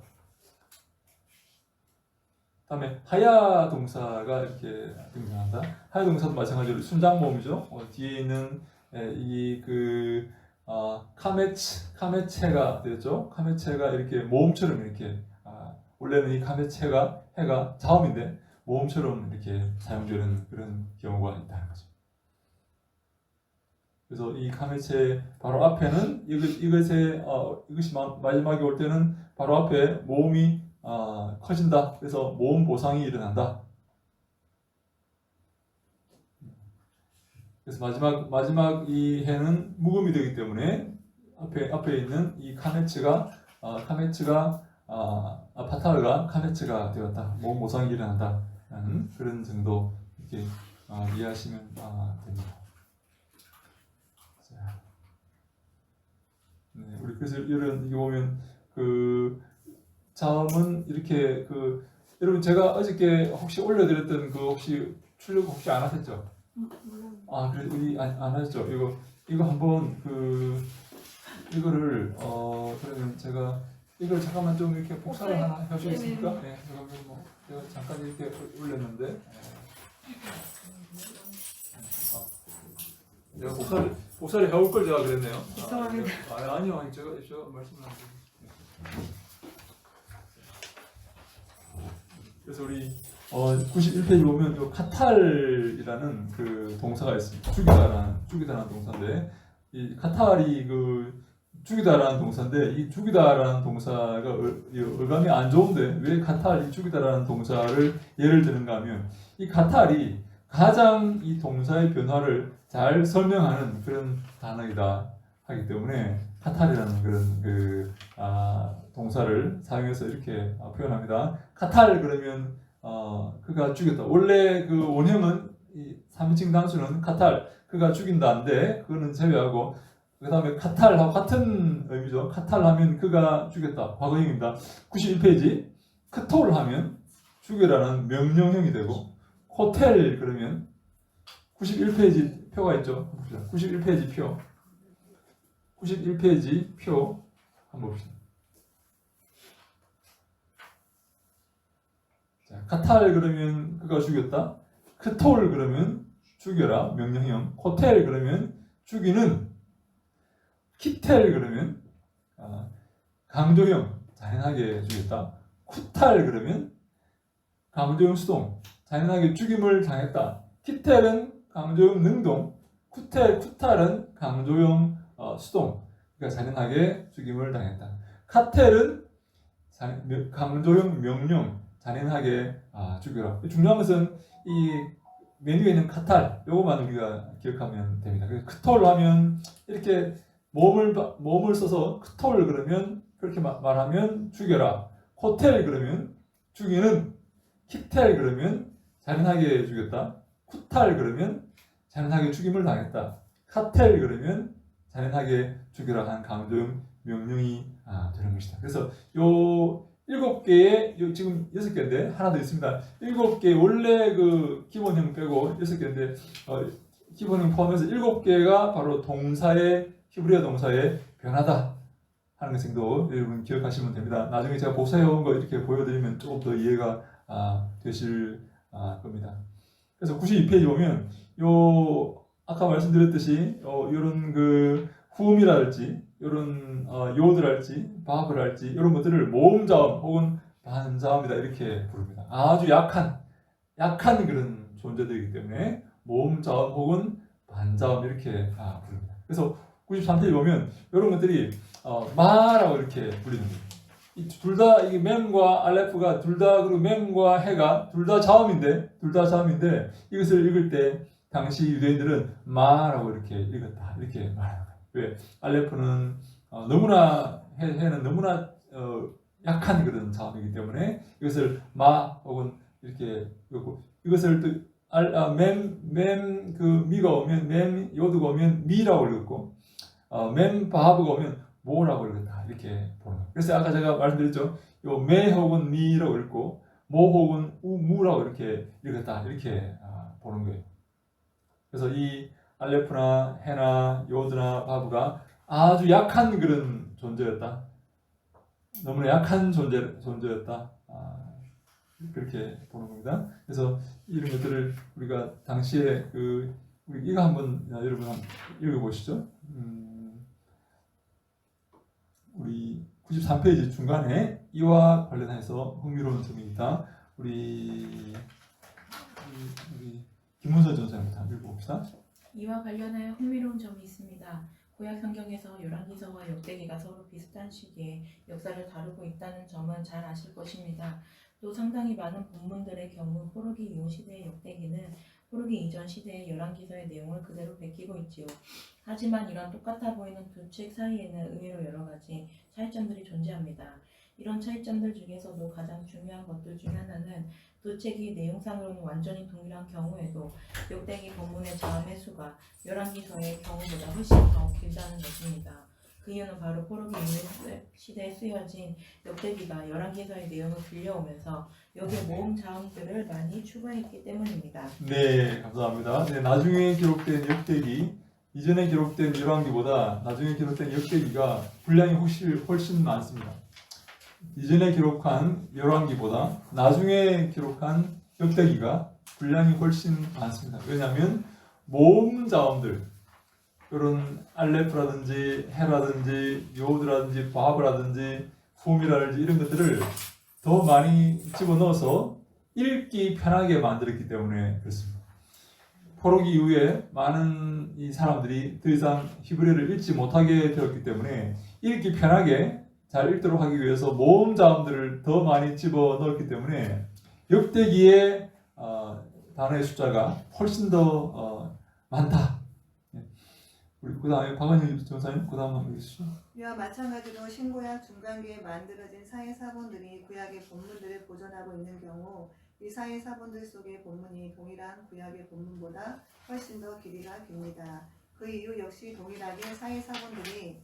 다음에 하야 동사가 이렇게 등장한다. 하야 동사도 마찬가지로 순장 모음이죠. 뒤에 있는 카메체가 되었죠. 카메체가 이렇게 모음처럼 이렇게 원래는 이 카메체가 해가 자음인데 모음처럼 이렇게 사용되는 그런 경우가 있다는 거죠. 그래서 이 카메체 바로 앞에는 이것이 마지막에 올 때는 바로 앞에 모음이 커진다. 그래서 모음 보상이 일어난다. 그래서 마지막 이 해는 묵음이 되기 때문에 앞에 있는 이 파타르가 카메츠가 되었다. 모음 보상이 일어난다라는 그런 정도 이렇게 이해하시면 됩니다. 자, 우리 그래서 이게 보면 자음은 이렇게 여러분 제가 어저께 혹시 올려드렸던 혹시 출력 혹시 안 하셨죠? 그래 우리 안 하셨죠? 이거 한번 이거를 그러면 제가 이걸 잠깐만 좀 이렇게 복사를 하나 해주시겠습니까? 네, 그러면 제가 잠깐 이렇게 올렸는데 제가 복사를 해올 걸 제가 그랬네요. 아니요, 제가 말씀을 안 드릴게요. 그래서 우리 91페이지 보면 요 카탈이라는 그 동사가 있습니다. 죽이다라는 동사인데 이 카탈이 죽이다라는 동사인데 이 죽이다라는 동사가 어감이 안 좋은데 왜 카탈이 죽이다라는 동사를 예를 드는가 하면 이 카탈이 가장 이 동사의 변화를 잘 설명하는 그런 단어이다 하기 때문에 카탈이라는 그런 동사를 사용해서 이렇게 표현합니다. 카탈 그러면 그가 죽였다. 원래 원형은 이 3인칭 단수는 카탈 그가 죽인다인데 그거는 제외하고 그 다음에 카탈하고 같은 의미죠. 카탈하면 그가 죽였다. 과거형입니다. 91페이지 크톨 하면 죽여라는 명령형이 되고 호텔 그러면 91페이지 표가 있죠. 91페이지 표 91페이지 표 한번 봅시다. 자, 카탈 그러면 그가 죽였다. 크톨 그러면 죽여라 명령형. 호텔 그러면 죽이는. 키텔 그러면 강조형 잔인하게 죽였다. 쿠탈 그러면 강조형 수동 잔인하게 죽임을 당했다. 키텔은 강조형 능동. 쿠탈은 강조형 수동 그러니까 잔인하게 죽임을 당했다. 카텔은 강조형 명령 잔인하게 죽여라. 중요한 것은 이 메뉴에 있는 카탈 요거만 우리가 기억하면 됩니다. 그래서 크톨 하면 이렇게 모음을 써서 크톨 그러면 그렇게 말하면 죽여라. 호텔 그러면 죽이는. 키텔 그러면 잔인하게 죽였다. 쿠탈 그러면 잔인하게 죽임을 당했다. 카텔 그러면 잔인하게 죽여라 하는 강조형 명령이 되는 것이다. 그래서 요 7개의 지금 6개인데 하나 더 있습니다. 7개 원래 기본형 빼고 6개인데 기본형 포함해서 7개가 바로 동사의 히브리어 동사의 변하다 하는 것도 여러분 기억하시면 됩니다. 나중에 제가 복사해온 거 이렇게 보여드리면 조금 더 이해가 되실 겁니다. 그래서 92페이지 보면 요 아까 말씀드렸듯이 이런 그 후음이랄지 이런 요드랄지 바브랄지 이런 것들을 모음자음 혹은 반자음이다 이렇게 부릅니다. 아주 약한 그런 존재들이기 때문에 모음자음 혹은 반자음 이렇게 부릅니다. 그래서 93페이지 보면 이런 것들이 마라고 이렇게 불리는 거예요. 둘 다 이게 mem과 알레프가 둘 다 그리고 mem과 해가 둘 다 자음인데 이것을 읽을 때 당시 유대인들은 마라고 이렇게 읽었다 이렇게 말하는 거예요. 왜? 알레프는 너무나 해는 너무나 약한 그런 자음이기 때문에 이것을 마 혹은 이렇게 읽고 이것을 또 그 미가 오면 mem 요드가 오면 미라고 읽었고 mem 바하브가 오면 모라고 읽었다 이렇게 보는 거예요. 그래서 아까 제가 말씀드렸죠. 요 매 혹은 미라고 읽고 모 혹은 무라고 이렇게 읽었다 이렇게 보는 거예요. 그래서 이 알레프나 해나 요드나 바브가 아주 약한 그런 존재였다. 너무나 약한 존재였다. 그렇게 보는 겁니다. 그래서 이런 것들을 우리가 당시에 우리 이거 한번 여러분 한번 읽어보시죠. 우리 93페이지 중간에 이와 관련해서 흥미로운 점입니다. 우리 김문서 전사님부터 한번 읽어봅시다. 이와 관련하여 흥미로운 점이 있습니다. 구약 성경에서 열왕기서와 역대기가 서로 비슷한 시기에 역사를 다루고 있다는 점은 잘 아실 것입니다. 또 상당히 많은 본문들의 경우 포로기 이후 시대의 역대기는 포로기 이전 시대의 열왕기서의 내용을 그대로 베끼고 있지요. 하지만 이런 똑같아 보이는 두 책 사이에는 의외로 여러 가지 차이점들이 존재합니다. 이런 차이점들 중에서도 가장 중요한 것들 중 하나는 두 책이 내용상으로는 완전히 동일한 경우에도 역대기 본문의 자음의 수가 열왕기서의 경우보다 훨씬 더 길다는 것입니다. 그 이유는 바로 포로기 이후 시대에 쓰여진 역대기가 열왕기서의 내용을 빌려오면서 여기에 모음 자음들을 많이 추가했기 때문입니다. 네, 감사합니다. 네, 나중에 기록된 역대기, 이전에 기록된 열왕기보다 나중에 기록된 역대기가 분량이 훨씬 많습니다. 이전에 기록한 열왕기보다 나중에 기록한 역대기가 분량이 훨씬 많습니다. 왜냐하면 모음 자음들 이런 알레프라든지 해라든지 요드라든지 바브라든지 훔이라든지 이런 것들을 더 많이 집어넣어서 읽기 편하게 만들었기 때문에 그렇습니다. 포로기 이후에 많은 이 사람들이 더 이상 히브리어를 읽지 못하게 되었기 때문에 읽기 편하게 잘 읽도록 하기 위해서 모음 자음들을 더 많이 집어넣었기 때문에 역대기의 단어의 숫자가 훨씬 더 많다. 우리 그 다음에 박은희 전사님 그 다음 한번 읽으시죠. 이와 마찬가지로 신구약 중간기에 만들어진 사회 사본들이 구약의 본문들을 보존하고 있는 경우 이 사회 사본들 속의 본문이 동일한 구약의 본문보다 훨씬 더 길이가 깁니다. 그 이유 역시 동일하게 사회 사본들이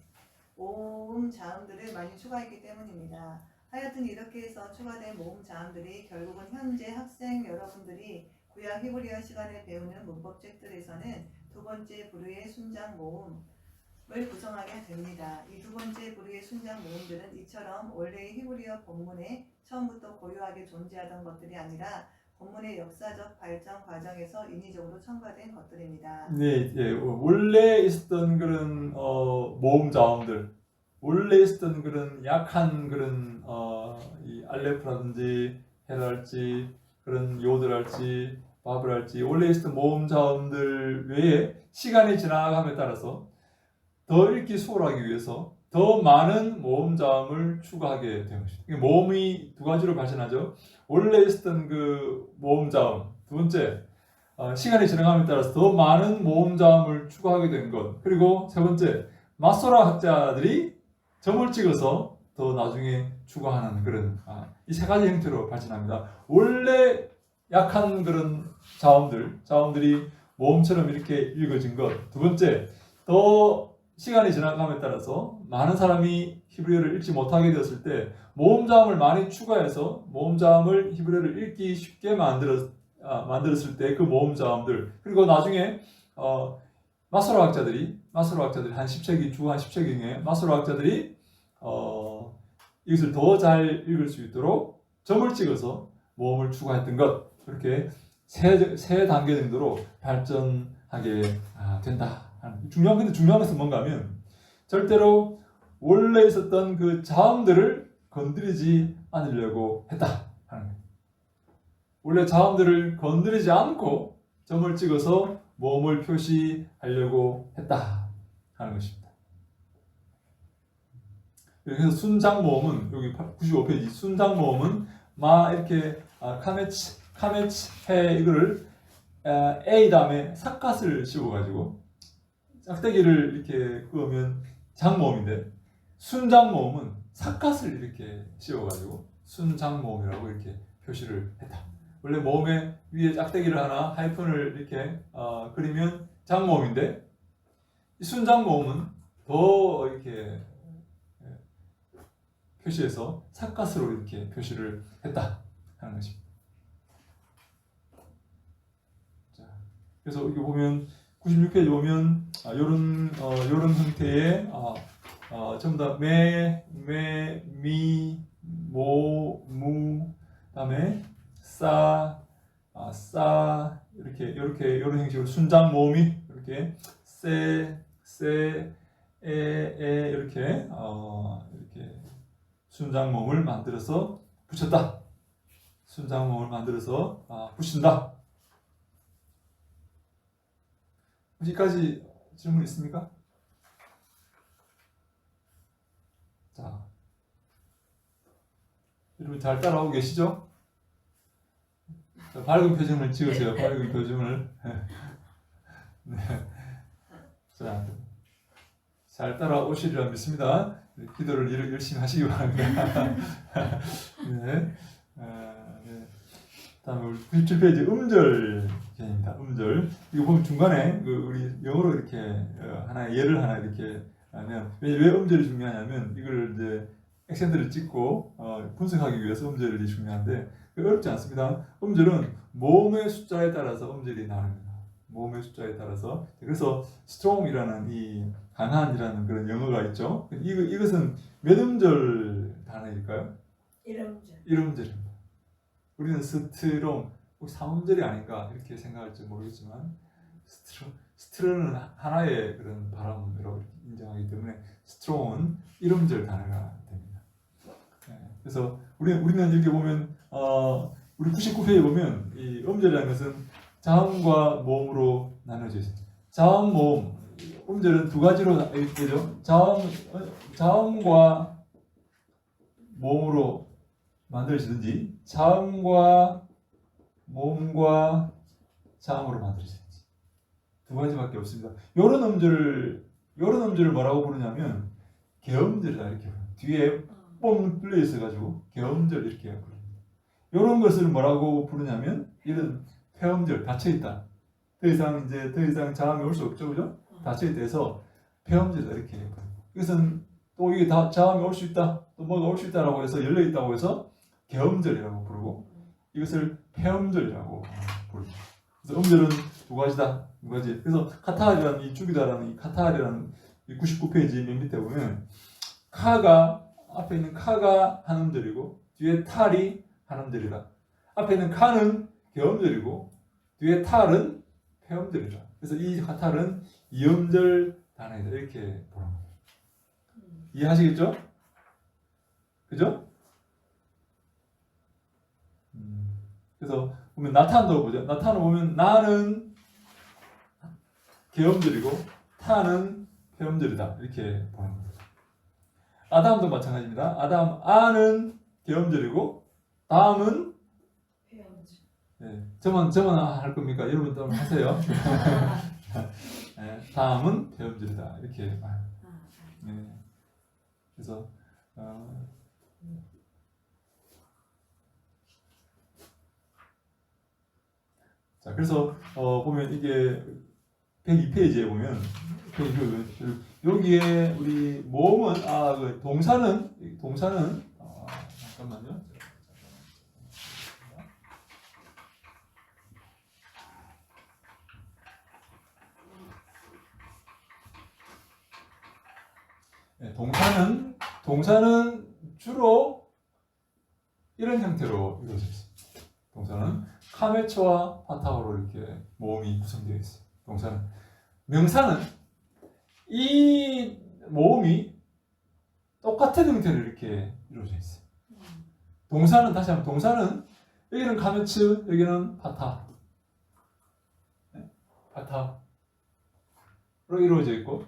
모음 자음들을 많이 추가했기 때문입니다. 하여튼 이렇게 해서 추가된 모음 자음들이 결국은 현재 학생 여러분들이 구약 히브리어 시간에 배우는 문법책들에서는 두 번째 부류의 순장 모음을 구성하게 됩니다. 이 두 번째 부류의 순장 모음들은 이처럼 원래의 히브리어 본문에 처음부터 고유하게 존재하던 것들이 아니라 본문의 역사적 발전 과정에서 인위적으로 첨가된 것들입니다. 네, 예, 원래 있었던 그런 모음 자음들, 원래 있었던 그런 약한 그런 이 알레프라든지 헤랄지 그런 요드랄지 바브랄지 원래 있었던 모음 자음들 외에 시간이 지나감에 따라서 더 읽기 수월하기 위해서 더 많은 모음 자음을 추가하게 된 것입니다. 모음이 두 가지로 발전하죠. 원래 있었던 그 모음 자음, 두 번째 시간이 지나감에 따라서 더 많은 모음 자음을 추가하게 된 것, 그리고 세 번째 마소라 학자들이 점을 찍어서 더 나중에 추가하는 그런 이 세 가지 형태로 발전합니다. 원래 약한 그런 자음들이 모음처럼 이렇게 읽어진 것. 두 번째, 더 시간이 지나감에 따라서 많은 사람이 히브리어를 읽지 못하게 되었을 때 모음 자음을 많이 추가해서 모음 자음을 히브리어를 읽기 쉽게 만들었을 때 그 모음 자음들, 그리고 나중에 마슬로우 학자들이 한 10세기 주 한 10세기에 마슬로우 학자들이 이것을 더 잘 읽을 수 있도록 점을 찍어서 모험을 추구했던 것, 그렇게 세 단계 정도로 발전하게 된다. 중요한 것은 뭔가 하면 절대로 원래 있었던 그 자음들을 건드리지 않으려고 했다 하는 거예요. 원래 자음들을 건드리지 않고 점을 찍어서 모험을 표시하려고 했다 하는 것입니다. 그래서 순장 모험은 여기 95페이지 순장 모험은 이렇게 카메치 해 이거를 A 다음에 삿갓을 씌워가지고 짝대기를 이렇게 그으면 장모음인데 순장모음은 삿갓을 이렇게 씌워가지고 순장모음이라고 이렇게 표시를 했다. 원래 모음의 위에 짝대기를 하나 하이픈을 이렇게 그리면 장모음인데 이 순장모음은 더 이렇게 표시해서 삿갓으로 이렇게 표시를 했다 하는 것입니다. 자, 그래서 여기 보면 96페이지 보면 요런 형태의 전부 다 미, 모, 무, 그다음에 싸 이렇게 요런 형식으로 순장 모음이 이렇게 세, 에 이렇게 순장 모음을 만들어서 붙였다. 순장 모음을 만들어서 붙인다. 여기까지 질문 있습니까? 자, 여러분 잘 따라오고 계시죠? 자, 밝은 표정을 찍으세요. 밝은 표정을. 네. 자, 잘 따라오시리라 믿습니다. 기도를 열심히 하시기 바랍니다. 네. 네. 다음에 우리 97페이지 음절 편입니다. 음절. 이거 보면 중간에 우리 영어로 이렇게 예를 하나 이렇게 하면 왜 음절이 중요하냐면 이걸 이제 액센트를 찍고 분석하기 위해서 음절이 중요한데 어렵지 않습니다. 음절은 모음의 숫자에 따라서 음절이 나옵니다. 모음의 숫자에 따라서. 그래서 strong이라는 이 강한이라는 그런 영어가 있죠. 이것은 몇 음절 단어일까요? 1음절. 1음절입니다. 우리는 스트롱, 혹시 3음절이 아닌가 이렇게 생각할지 모르겠지만 스트롱은 하나의 그런 발음으로 인정하기 때문에 스트롱은 1음절 단어가 됩니다. 네, 그래서 우리는 이렇게 보면 우리 99페이지에 보면 이 음절이라는 것은 자음과 모음으로 나눠져 있습니다. 자음, 모음, 음절은 두 가지로 되죠. 자음과 모음으로 만들어지든지 자음과 모음과 자음으로 만들어지든지 두 가지밖에 없습니다. 요런 음절을 뭐라고 부르냐면 개음절이다 이렇게 부릅니다. 뒤에 뽕 뚫려 있어가지고 개음절 이렇게 부릅니다. 요런 것을 뭐라고 부르냐면 이런 폐음절 닫혀있다. 더 이상 자음이 올 수 없죠, 그죠? 닫혀있다 해서 폐음절이다 이렇게 부릅니다. 이것은 또 이게 다 자음이 올 수 있다, 또 뭐가 올 수 있다라고 해서 열려 있다고 해서 개음절이라고 부르고 이것을 폐음절이라고 부릅니다. 그래서 음절은 두 가지다, 두 가지. 그래서 카타알이라는 이 주기다라는 이 카타알이라는 이 99페이지 맨 밑에 보면 앞에 있는 카가 한 음절이고 뒤에 탈이 한 음절이다. 앞에 있는 카는 개음절이고 뒤에 탈은 폐음절이다. 그래서 이 카탈은 이음절 단어이다 이렇게 보는 거예요. 이해하시겠죠? 그죠? 그래서 보면 나탄도 보죠. 나탄을 보면 나는 개음절이고 타는 폐음절이다 이렇게 보는 거예요. 아담도 마찬가지입니다. 아는 개음절이고 다음은 네, 저만 할 겁니까? 여러분도 한번 하세요. 네, 다음은 폐음절이다 이렇게 말해요. 네, 그래서 자, 그래서 보면 이게 102페이지에 보면 여기에 우리 모음은 그 동사는 잠깐만요. 예, 동사는 주로 이런 형태로 이루어져 있어요. 동사는 카메츠와 파타오로 이렇게 모음이 구성되어 있어요. 동사는. 명사는 이 모음이 똑같은 형태로 이렇게 이루어져 있어요. 동사는 다시 한번 동사는 여기는 카메츠, 여기는 파타, 파타로 이루어져 있고,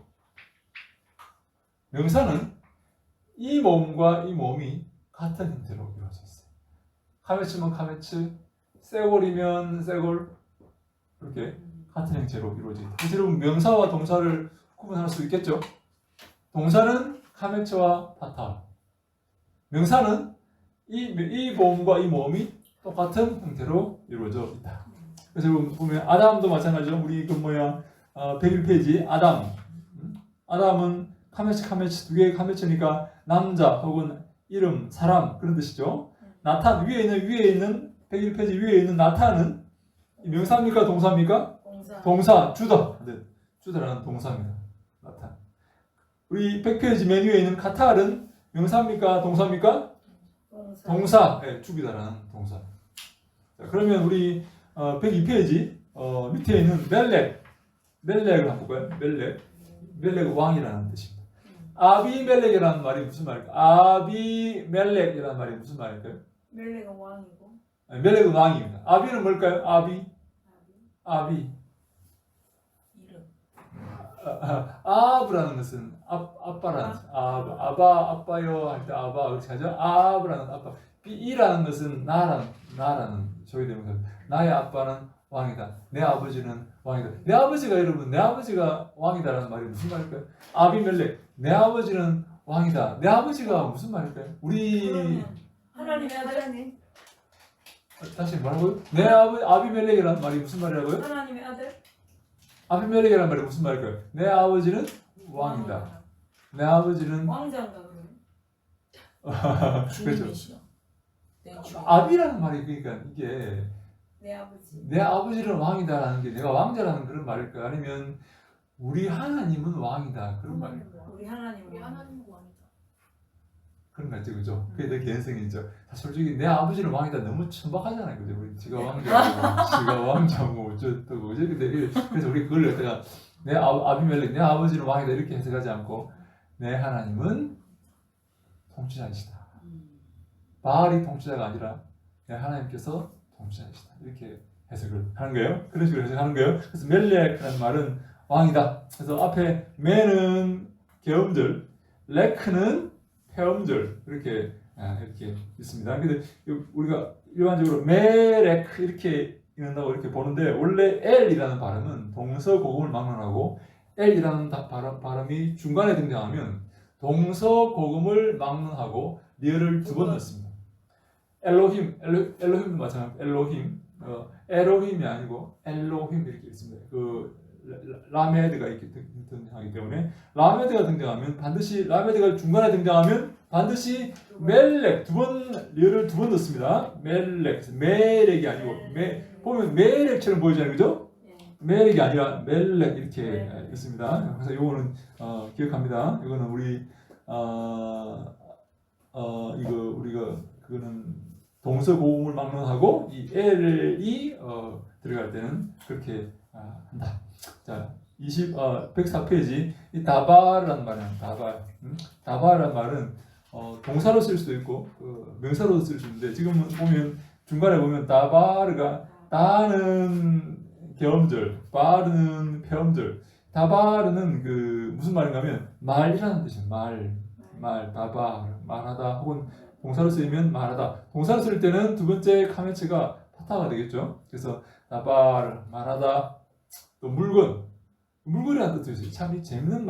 명사는 이 모음과 이 모음이 같은 형태로 이루어져 있어요. 카메츠면 카메츠, 쇠골이면 쇠골, 이렇게 같은 형태로 이루어져 있다. 그래서 여러분 명사와 동사를 구분할 수 있겠죠? 동사는 카메츠와 파타, 명사는 이 모음과 이 모음이 똑같은 형태로 이루어져 있다. 그래서 여러분 보면 아담도 마찬가지죠. 우리 그 101페이지 아담은 카메츠 두 개의 카메츠니까 남자 혹은 이름, 사람 그런 뜻이죠. 나탄 위에 있는 101페이지 위에 있는 나탄은 명사입니까 동사입니까? 동사 주다. 네, 주다라는 동사입니다. 나탄. 우리 100페이지 맨 위에 있는 카탈은 명사입니까 동사입니까? 동사. 네, 죽이다라는 동사. 자, 그러면 우리 102페이지 밑에 있는 멜렉을 한번 볼까요? 멜렉은 왕이라는 뜻입니다. 아비멜렉이라는 말이 무슨 말일까요? 아비멜렉이라는 말이 무슨 말일까요? 멜렉은 왕이고 멜렉은 왕입니다. 아비는 뭘까요? 아비. 이름. 아브라는 것은 아빠라는 아빠요 할 때 아바 그렇게 하죠. 아브라는 아빠. 이라는 것은 나라는 조의대명사. 나의 아빠는 왕이다. 내 아버지는 왕이다. 내 아버지가 여러분 내 아버지가 왕이다라는 말이 무슨 말일까요? 아비멜렉 내 아버지는 왕이다. 내 아버지가 무슨 말일까요? 우리 하나님의 아들 하나님 다시 뭐라고요? 내 아비멜렉이라는 말이 무슨 말이라고요? 하나님의 아들 아비멜렉이라는 말이 무슨 말일까요? 내 아버지는 왕이다. 내 아버지는 왕자인가 그러면? 그렇죠. 주님이시여. 내 주. 아비라는 말이 그러니까 이게 내 아버지 내 아버지는 왕이다라는 게 내가 왕자라는 그런 말일까요? 아니면 우리 하나님은 왕이다 그런 말일까요? 우리 하나님 하나님 왕이다. 그런 거 같죠, 그죠? 그게 내 개인성이죠. 솔직히 내 아버지는 왕이다 너무 천박하잖아요, 그죠? 우리 지가 왕자고, 지가 왕자고 어쩌고, 그죠? 근데 그래서 우리 그걸 갖다가 내 아비멜렉, 내 아버지는 왕이다 이렇게 해석하지 않고 내 하나님은 통치자이시다. 바알이 통치자가 아니라 내 하나님께서 통치자이시다. 이렇게 해석을 하는 거예요. 그런 식으로 해석하는 거예요. 그래서 멜렉이라는 말은 왕이다. 그래서 앞에 메는 계음절, 레크는 폐음절 이렇게 있습니다. 근데 우리가 일반적으로 메렉 이렇게 읽는다고 이렇게 보는데 원래 L이라는 발음은 동서고금을 막론하고 L이라는 발음이 중간에 등장하면 동서고금을 막론하고 리을을 두 번 넣습니다. 엘로힘도 마찬가지입니다. 에로힘이 아니고 엘로힘 이렇게 있습니다. 그 라메드가 이렇게 등장하기 때문에 라메드가 등장하면 반드시 라메드가 중간에 등장하면 반드시 멜렉 리을을 두 번 넣습니다. 메렉이 아니고 보면 메렉처럼 보이잖아요, 그죠? 메렉이 아니라 멜렉 이렇게 있습니다. 그래서 이거는 기억합니다. 이거는 우리 이거 우리가 그거는 동서고금을 막론하고 이 L이 들어갈 때는 그렇게 한다. 자, 104페이지 이 다바라는 말입니다. 다바라는 말은 동사로 쓸 수도 있고 명사로도 쓸 수 있는데 지금 보면 중간에 보면 다바르가 다는 계음절, 바르는 폐음절. 다바르는 그 무슨 말인가면 말이라는 뜻이에요. 다바 말하다 혹은 동사로 쓰이면 말하다. 동사로 쓸 때는 두 번째 카메츠가 파타가 되겠죠. 그래서 다바르 말하다. 또 물건이라는 뜻도 있어요. 참 재밌는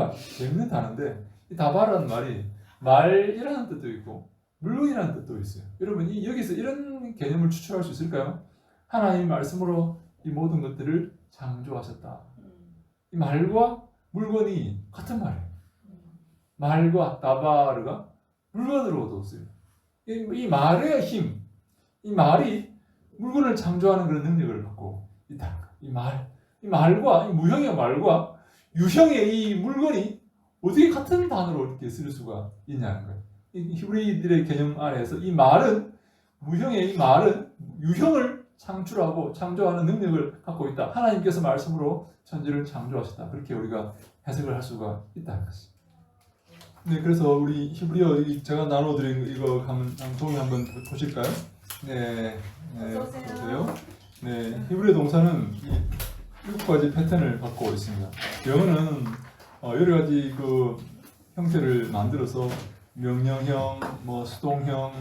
단어인데 이 다바라는 말이 말이라는 뜻도 있고 물건이라는 뜻도 있어요. 여러분 여기서 이런 개념을 추출할 수 있을까요? 하나님 말씀으로 이 모든 것들을 창조하셨다. 이 말과 물건이 같은 말이에요. 말과 다바르가 물건으로도 쓰여요. 이 말의 힘, 이 말이 물건을 창조하는 그런 능력을 갖고 있다. 이 말과 이 무형의 말과 유형의 이 물건이 어떻게 같은 단어로 이렇게 쓸 수가 있냐는 거예요. 이 히브리들의 개념 안에서 이 말은 무형의 이 말은 유형을 창출하고 창조하는 능력을 갖고 있다. 하나님께서 말씀으로 천지를 창조하셨다. 그렇게 우리가 해석을 할 수가 있다는 것이. 네, 그래서 우리 히브리어 제가 나눠드린 이거 한번 동의 한번 보실까요? 네, 네, 어서 오세요. 보세요. 네, 히브리어 동사는 이 7가지 패턴을 갖고 있습니다. 영어는 여러 가지 그 형태를 만들어서 명령형, 뭐 수동형,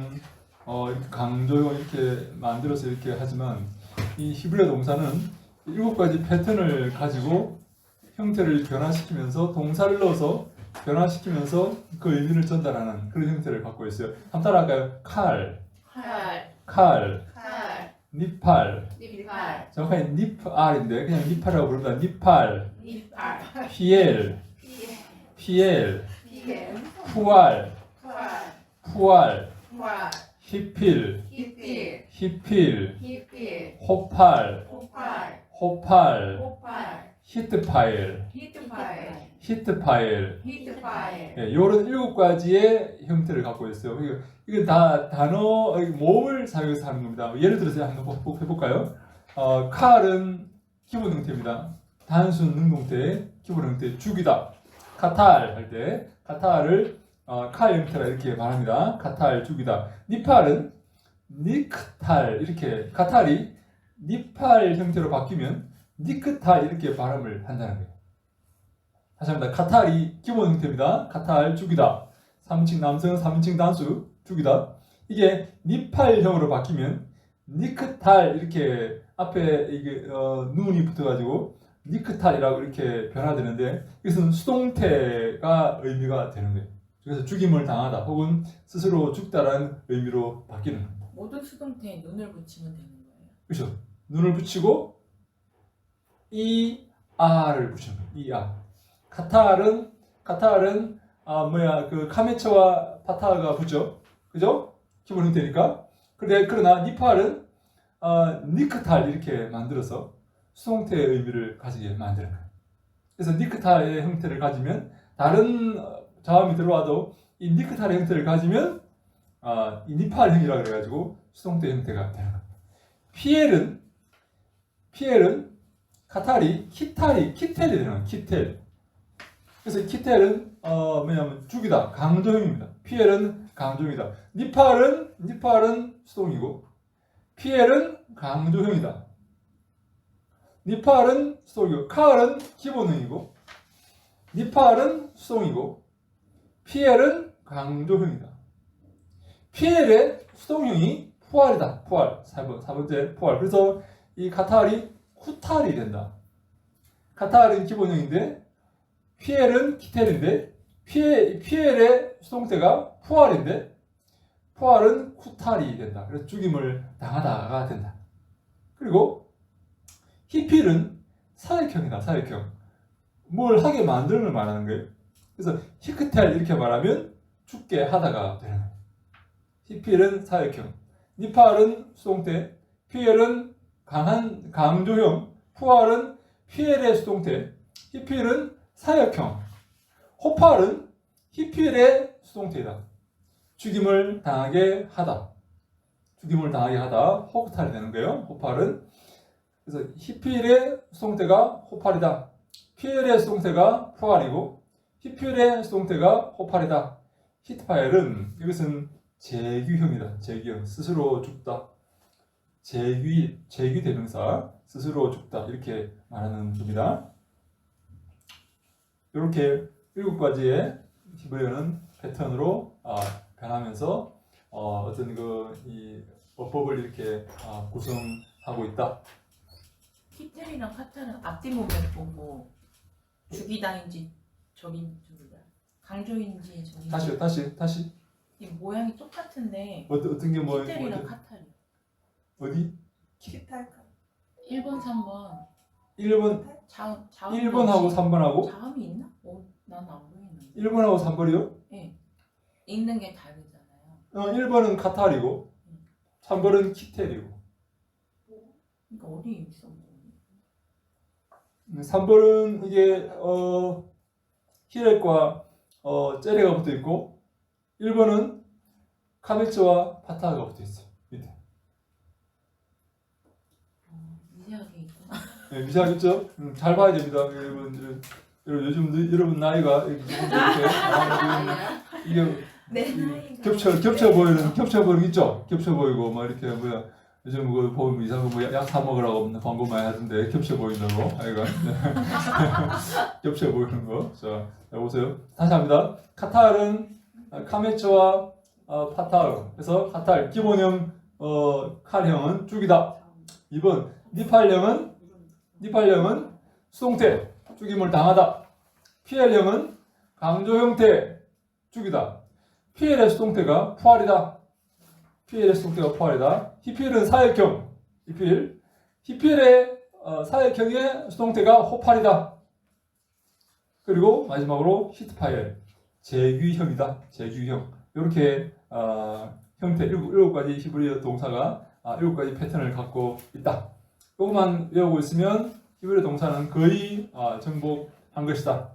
이렇게 강조형 이렇게 만들어서 이렇게 하지만 이 히브리어 동사는 7가지 패턴을 가지고 형태를 변화시키면서 동사를 넣어서 변화시키면서 그 의미를 전달하는 그런 형태를 갖고 있어요. 한번 따라할까요? 칼, 칼, 니팔. 정확하게 니팔인데 그냥 니팔이라고 부릅니다. 니팔, 피엘, 푸알, 히필, 호팔, 히트파엘. 네, 이런 7가지의 형태를 갖고 있어요. 이건 다 단어 모음을 사용해서 하는 겁니다. 예를 들어서 한번 해볼까요? 칼은 기본 형태입니다. 단순 능동태 기본 형태. 죽이다. 카탈 할 때 카탈을 칼 형태라 이렇게 말합니다. 카탈 죽이다. 니팔은 니크탈 이렇게 카탈이 니팔 형태로 바뀌면 니크탈 이렇게 발음을 한다는 거예요. 다시 합니다. 카탈이 기본 형태입니다. 카탈 죽이다. 3인칭 남성, 3인칭 단수 죽이다. 이게 니팔형으로 바뀌면 니크탈 이렇게 앞에 이게 눈이 붙어가지고 니크탈이라고 이렇게 변화되는데 이것은 수동태가 의미가 되는 거예요. 그래서 죽임을 당하다 혹은 스스로 죽다라는 의미로 바뀌는 겁니다. 모든 수동태에 눈을 붙이면 되는 거예요. 그렇죠. 눈을 붙이고 ER을 붙이는 거예요. ER. 카탈은 그 카메처와 파타가 붙죠. 그죠? 기본 형태니까. 그러나 니팔은 니크탈 이렇게 만들어서 수동태의 의미를 가지게 만드는 거예요. 그래서 니크탈의 형태를 가지면 다른 자음이 들어와도 이 니크탈의 형태를 가지면 이 니팔형이라고 그래가지고 수동태 형태가 되는 겁니다. 피엘은 카탈이 키텔이 되는 거예요. 키텔. 그래서 키텔은 뭐냐면 죽이다, 강조형입니다. 피엘은 강조형이다. 니팔은 수동이고 피엘은 강조형이다. 니팔은 수동이고 칼은 기본형이고 니팔은 수동이고 피엘은 강조형이다. 피엘의 수동형이 푸알이다. 푸알. 4번째 푸알. 그래서 이 카탈이 쿠탈이 된다. 카탈은 기본형인데 피엘은 키텔인데 피엘의 수동태가 푸알인데 푸알은 쿠탈이 된다. 그래서 죽임을 당하다가 된다. 그리고 히필은 사역형이다. 사역형. 뭘 하게 만드는 걸 말하는 거예요. 그래서 히크텔 이렇게 말하면 죽게 하다가 되는 거예요. 히필은 사역형. 니팔은 수동태. 피엘은 강한 강조형. 푸알은 피엘의 수동태. 히필은 사역형. 호팔은 히필의 수동태이다. 죽임을 당하게 하다. 죽임을 당하게 하다. 호크탈이 되는 거예요. 호팔은. 그래서 히필의 수동태가 호팔이다. 피엘의 수동태가 푸알이고 히필의 수동태가 호팔이다. 히트파엘은 이것은 재규형이다. 재규형. 스스로 죽다. 재규 대명사. 스스로 죽다. 이렇게 말하는 겁니다. 이렇게 7가지의 히브리어는 패턴으로 변하면서 어떤 이 어법을 이렇게 구성하고 있다. 키텔이랑 카탈은 앞뒤 보면 보고 죽이다인지 저긴지 강조인지 저긴지 다시. 이 모양이 똑같은데 어떤 게 뭐 키텔이랑 카탈이 어디? 키탈카. 1번, 3번 1번, 자음 1번하고 3번하고 자음이 있나? 난 안 보이는데 1번하고 3번이요? 네. 읽는 게 다르잖아요. 1번은 카탈이고 3번은 키텔이고 그러니까 어디 있어? 3번은 이게 히렐과 째레가 붙어 있고 1번은 카메츠와 파타가 붙어 있어요. 밑에. 미세하게 있구나. 네, 미세하겠죠? 잘 봐야 됩니다. 여러분 요즘 여러분 나이가 이렇게 이게 내 나이가. 겹쳐 보이는 거 있죠? 겹쳐 보이고 막 이렇게 뭐야 요즘 그 보면 이상한 약 사 먹으라고 광고 많이 하던데 겹쳐 보인다고 하여간 겹쳐 보이는 거. 자 보세요. 다시 합니다. 카타르는 카메츠와 파타르. 그래서 카타르 기본형 칼형은 쭉이다. 2번 니팔형은 수동태 쭉임을 당하다. PL형은 강조 형태 쭉이다. PL의 수동태가 푸알이다. PL의 수동태가 푸알이다. 히필은 사역형. 히필의 사역형의 수동태가 호팔이다. 그리고 마지막으로 히트파일 제규형이다. 제규형. 이렇게 형태 7가지 히브리어 동사가 7가지 패턴을 갖고 있다. 이것만 외우고 있으면 히브리어 동사는 거의 정복한 것이다.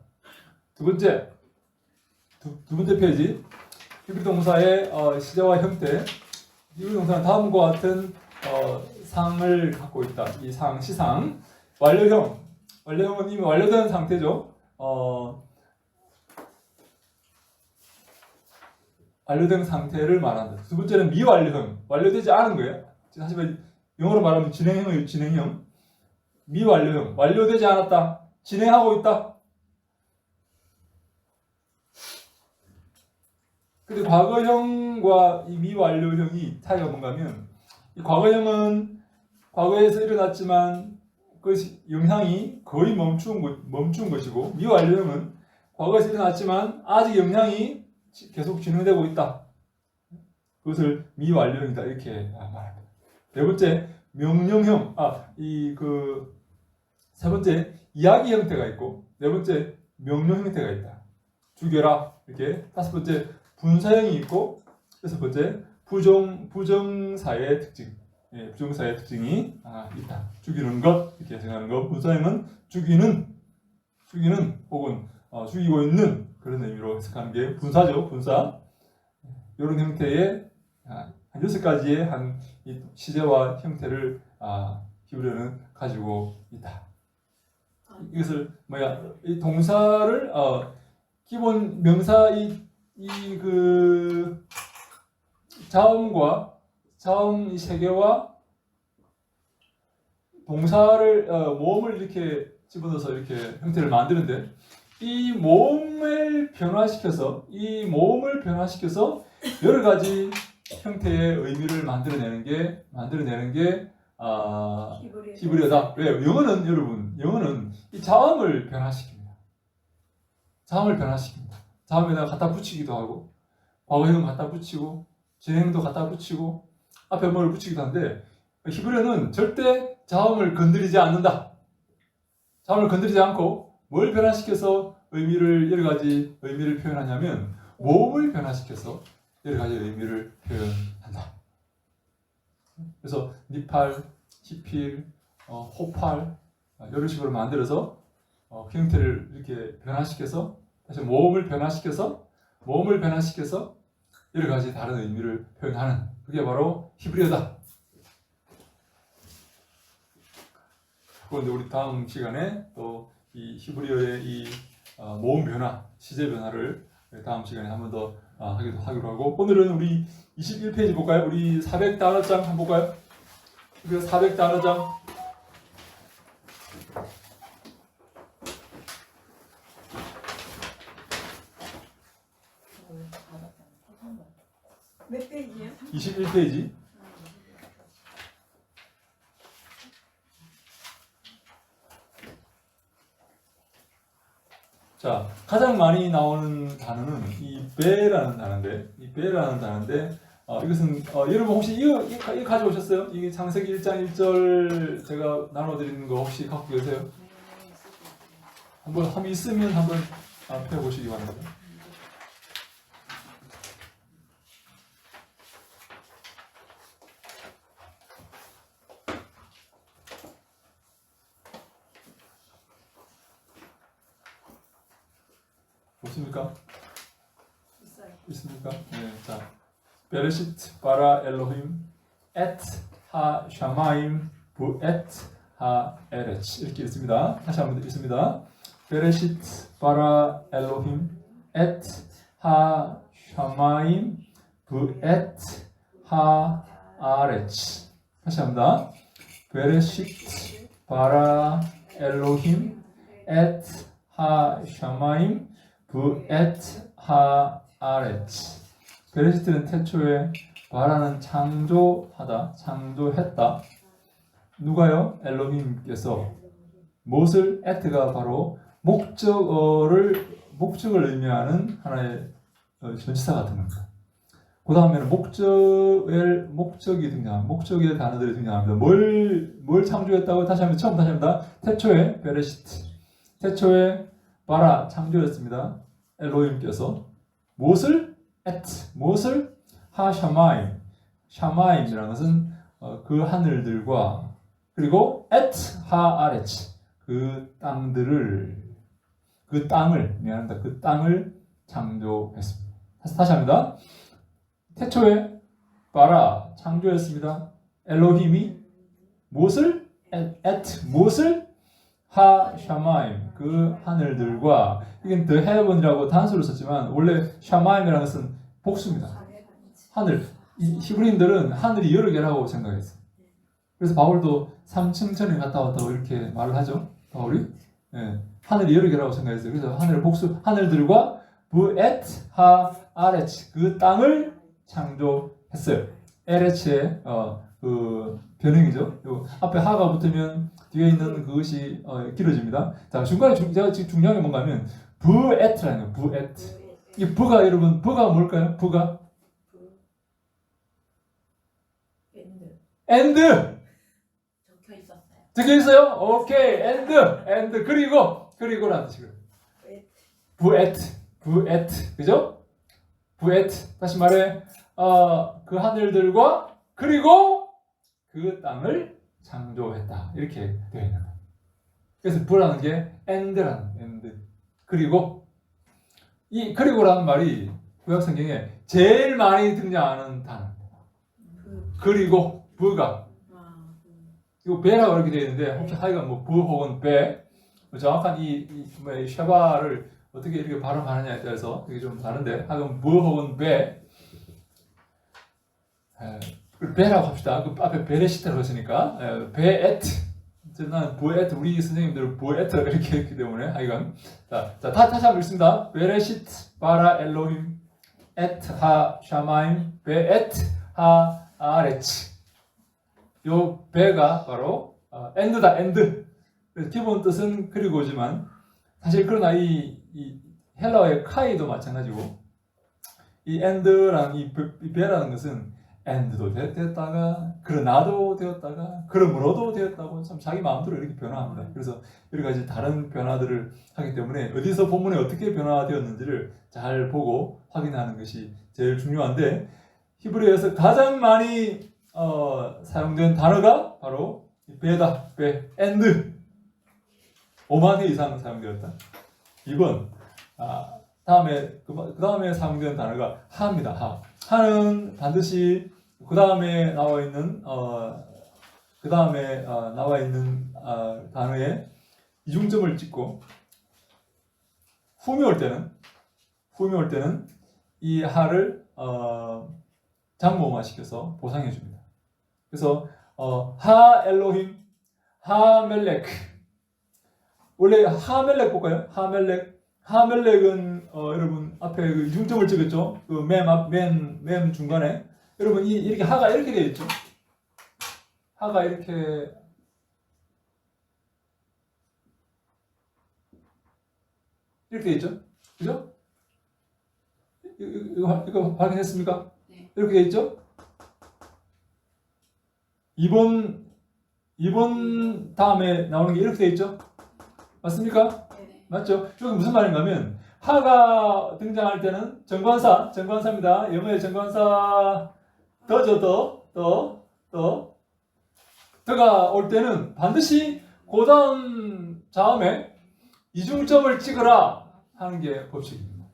두 번째 페이지. 히브리 동사의 시제와 형태. 히브리 동사는 다음과 같은 상을 갖고 있다. 이 시상. 완료형은 이미 완료된 상태죠. 완료된 상태를 말한다. 두 번째는 미완료형. 완료되지 않은 거예요. 하지만 영어로 말하면 진행형이에요. 진행형. 미완료형. 완료되지 않았다. 진행하고 있다. 근데 과거형과 이 미완료형이 차이가 뭔가 하면 이 과거형은 과거에서 일어났지만 그것이 영향이 거의 멈춘 것이고 미완료형은 과거에서 일어났지만 아직 영향이 계속 진행되고 있다. 그것을 미완료형이다. 이렇게 말합니다. 네 번째 명령형. 세 번째 이야기 형태가 있고 네 번째 명령 형태가 있다. 죽여라. 이렇게. 다섯 번째 분사형이 있고 여섯 번째 부정사의 특징. 부정사의 특징이 있다. 죽이는 것 이렇게 생각하는 것. 분사형은 죽이는 혹은 죽이고 있는 그런 의미로 해석하는 게 분사죠. 분사. 이런 형태의 한 6가지의 한 시제와 형태를 히브리어는 가지고 있다. 이것을 이 동사를 기본 명사 자음 이 세 개와 동사를 모음을 이렇게 집어넣어서 이렇게 형태를 만드는데 이 모음을 변화시켜서 여러 가지 형태의 의미를 만들어내는 게 히브리어다. 왜요? 영어는 이 자음을 변화시킵니다. 자음에다가 갖다 붙이기도 하고 과거형은 갖다 붙이고 진행도 갖다 붙이고 앞에 뭐를 붙이기도 하는데 히브리어는 절대 자음을 건드리지 않는다. 자음을 건드리지 않고 뭘 변화시켜서 여러 가지 의미를 표현하냐면 모음을 변화시켜서 여러 가지 의미를 표현한다. 그래서 니팔, 히필, 호팔 이런 식으로 만들어서 형태를 이렇게 변화시켜서 다시 모음을 변화시켜서 여러 가지 다른 의미를 표현하는 그게 바로 히브리어다. 그런데 우리 다음 시간에 또 이 히브리어의 이 모음 변화, 시제 변화를 다음 시간에 한 번 더 하기로 하고 오늘은 우리 21페이지 볼까요? 우리 400단어장 한번 볼까요? 우리가 400단어장 몇 페이지요? 21페이지 자, 가장 많이 나오는 단어는 이 베라는 단어인데 이것은 여러분 혹시 이거 가져오셨어요? 이게 창세기 1장 1절 제가 나눠드리는 거 혹시 갖고 계세요? 한번 있으면 한번 펴보시기 바랍니다. 없습니까? 있습니까? 네, 자, 베레시트 바라 엘로힘 엣 하 샤마임 부엣 하 에레치 이렇게 있습니다. 다시 한번 읽습니다. 베레시트 바라 엘로힘 엣 하 샤마임 부엣 하 아레치. 다시 합니다. 베레시트 바라 엘로힘 엣 하 샤마임 부엣 하 아레치. 베레시트는 태초에 바라는 창조하다, 창조했다. 누가요? 엘로힘께서 무엇을 에트가 바로 목적을 의미하는 하나의 전치사 같은 겁니다. 그 다음에는 목적이 등장, 목적의 단어들이 등장합니다. 뭘 창조했다고? 다시 합니다. 태초에 베레시트, 태초에 바라 창조했습니다. 엘로힘께서 무엇을? 무엇을? 하샤마임, 샤마임이라는 것은 그 하늘들과 그리고 하 아레치, 그 땅을 창조했습니다. 다시 합니다. 태초에 바라 창조했습니다. 엘로힘이 무엇을? 무엇을? 하샤마임, 그 하늘들과. 이건 the heaven이라고 단수를 썼지만 원래 샤마임이라는 것은 복수입니다. 하늘. 이 히브리인들은 하늘이 여러 개라고 생각했어요. 그래서 바울도 3층 전에 갔다 왔다고 이렇게 말을 하죠. 바울이. 예, 하늘이 여러 개라고 생각했어요. 그래서 하늘의 복수, 하늘들과 부엣 하 아레치, 그 땅을 창조했어요. 에레치의 그 변형이죠. 요 앞에 하가 붙으면 뒤에 있는 그것이 길어집니다. 자, 중간에 제가 지금 중요한 게 뭔가 하면 부엣라는 거예요. 부엣. 이 부가 여러분, 부가 뭘까요? 부가 and 적혀 있었어요. 적혀 있어요? 오케이. and 그리고라는 뜻이고요. 부엣 그죠? 부엣 다시 말해 그 하늘들과 그리고 그 땅을 창조했다 이렇게 되어 있는 거예요. 그래서 부라는 게 and 그리고 이 그리고라는 말이 구약 성경에 제일 많이 등장하는 단어입니다. 그리고 부가 이거 배라고 이렇게 되어 있는데 혹시 하여간 뭐 부 혹은 배 정확한 이 샤바를 어떻게 이렇게 발음하느냐에 따라서 이게 좀 다른데 하여간 부 혹은 배 배라고 합시다. 그 앞에 베레시트라고 했으니까 베에트 난 부에트 우리 선생님들은 부에트라고 이렇게 했기 때문에 하여간 자 다시 한번 읽습니다. 베레시트 바라 엘로힘 에트 하 샤마임 베에트 하 아레치. 요 배가 바로 end다. end. 그래서 기본 뜻은 그리고지만 사실 그러나 이 헬라어의 카이도 마찬가지고 이 end라는 이 배라는 것은 end도 되었다가 그러나도 되었다가 그러므로도 되었다고 참 자기 마음대로 이렇게 변화합니다. 그래서 여러 가지 다른 변화들을 하기 때문에 어디서 본문에 어떻게 변화되었는지를 잘 보고 확인하는 것이 제일 중요한데 히브리어에서 가장 많이 사용된 단어가 바로 배다. 배. and 5만 회 이상 사용되었다. 2번 그 다음에 사용되는 단어가 하입니다. 하는 반드시 그 다음에 나와 있는 단어에 이중점을 찍고 흠이 올 때는 이 하를 장모음화 시켜서 보상해 줍니다. 그래서 하 엘로힘 하 멜렉 원래 하 멜렉 볼까요? 하 멜렉은 여러분 앞에 그 이중점을 찍었죠? 그 맨 중간에 여러분 이렇게 하가 이렇게 되어 있죠? 하가 이렇게 되어 있죠? 그죠? 이거 확인했습니까? 네. 이렇게 되어 있죠? 2번 다음에 나오는 게 이렇게 되어 있죠? 맞습니까? 네. 맞죠? 여기 무슨 말인가 하면 하가 등장할 때는 정관사입니다. 영어의 정관사 더죠. 더가 올 때는 반드시 그 다음에 이중점을 찍으라 하는 게 법칙입니다.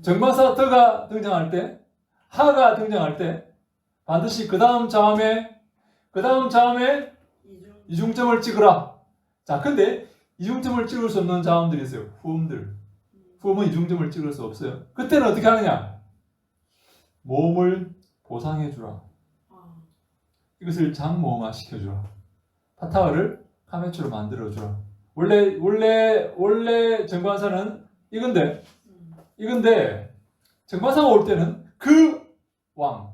정관사 더가 등장할 때, 하가 등장할 때 반드시 그 다음 자음에 이중. 이중점을 찍으라. 자, 근데 이중점을 찍을 수 없는 자음들이 있어요. 후음들. 후음은 이중점을 찍을 수 없어요. 그때는 어떻게 하느냐? 모음을 보상해주라. 아. 이것을 장모음화 시켜주라. 파타화를 카메추로 만들어주라. 원래 정관사는 이건데 정관사가 올 때는 그 왕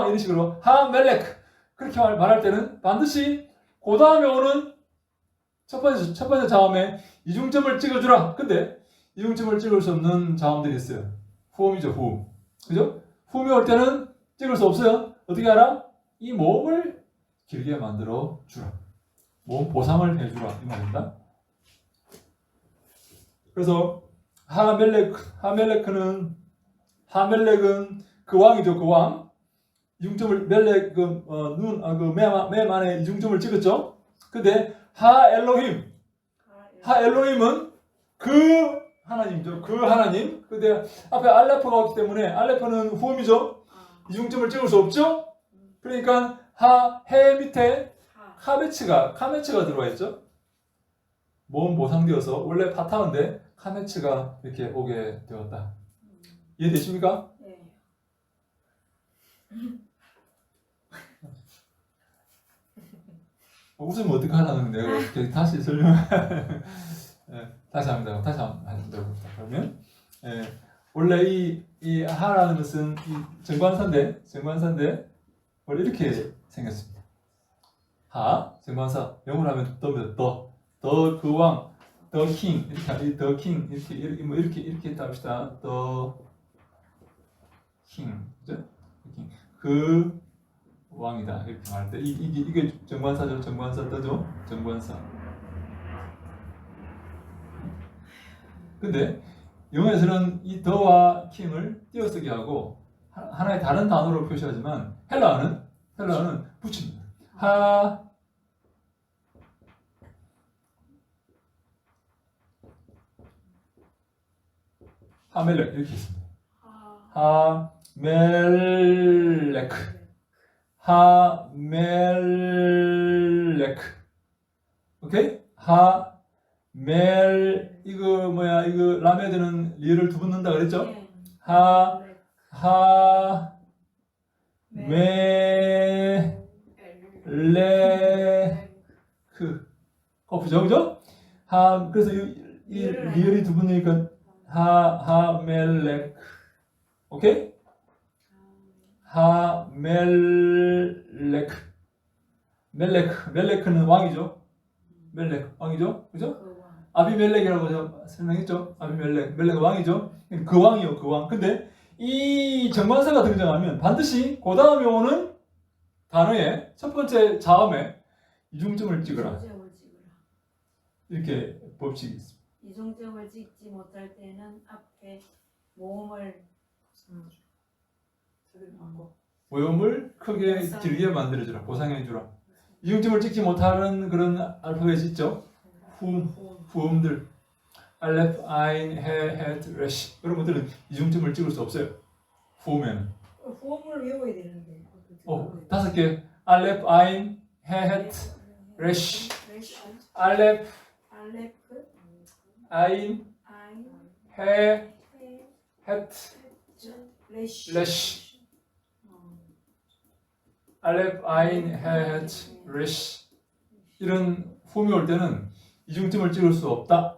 이런 식으로 하멜렉 그렇게 말할 때는 반드시 그 다음에 오는 첫 번째 자음에 이중점을 찍어주라. 근데 이중점을 찍을 수 없는 자음들이 있어요. 후음이죠, 후음. 그죠? 후음이 올 때는 찍을 수 없어요. 어떻게 알아? 이 모음을 길게 만들어 주라. 모음 보상을 해주라. 이 말입니다. 그래서 하멜렉은 그 왕이죠, 그 왕. 이중점을 멜렉 맨 안에 이중점을 찍었죠. 근데 하엘로힘은 그 하나님이죠, 그 하나님. 근데 앞에 알레프가 왔기 때문에 알레프는 후음이죠. 아. 이중점을 찍을 수 없죠. 그러니까 해 밑에 카메츠가 들어와 있죠. 모음 보상되어서 원래 파타인데 카메츠가 이렇게 오게 되었다. 이해되십니까? 네. 웃으면 어떡하라는 내가 이렇게 다시 설명. 다시 합니다. 그러면 원래 이 하라는 것은 이 정관사인데 원래 이렇게 생겼습니다. 하 정관사 영어로 하면 더입니다. 더 그 왕, 더 킹 이렇게 했다 합시다. 더 킹, 그죠? 그 왕이다 이렇게 말할 때 이게 정관사죠. 정관사 떠죠. 정관사. 근데 영어에서는 이 더와 킹을 띄어쓰기 하고 하나의 다른 단어로 표시하지만 헬라어는 붙입니다. 하멜렉 이렇게 있습니다. 하멜렉. 오케이? 이거 라메드는 리을을 두 번 넣는다 그랬죠? 네. 그죠? 그죠? 그래서 이 리을이 두 번 넣으니까 하멜렉. 오케이? 멜렉은 왕이죠. 왕이죠. 그죠? 아비멜렉이라고 제가 설명했죠. 멜렉 왕이죠. 그 왕이요, 그 왕. 근데 이 정관사가 등장하면 반드시 그 다음에 오는 단어의 첫 번째 자음에 이중점을 찍으라. 이렇게 법칙이 있습니다. 이중점을 찍지 못할 때는 앞에 모음을 모음을 크게 길게 만들어주라. 보상해주라. 이중점을 찍지 못하는 그런 알파벳이 있죠. 후음들 알레프, 아인, 해, 헤트, 레시 이런 것들은 이중점을 찍을 수 없어요. 후음에는 후음을 외워야 되는데. 5개 알레프, 아인, 해, 헤트, 레시. 알레프, 아인, 해, 헤트, 레시. 알레프, 아인, 해, 헤트, 레시. 이런 후음이 올 때는 이중점을 찍을 수 없다.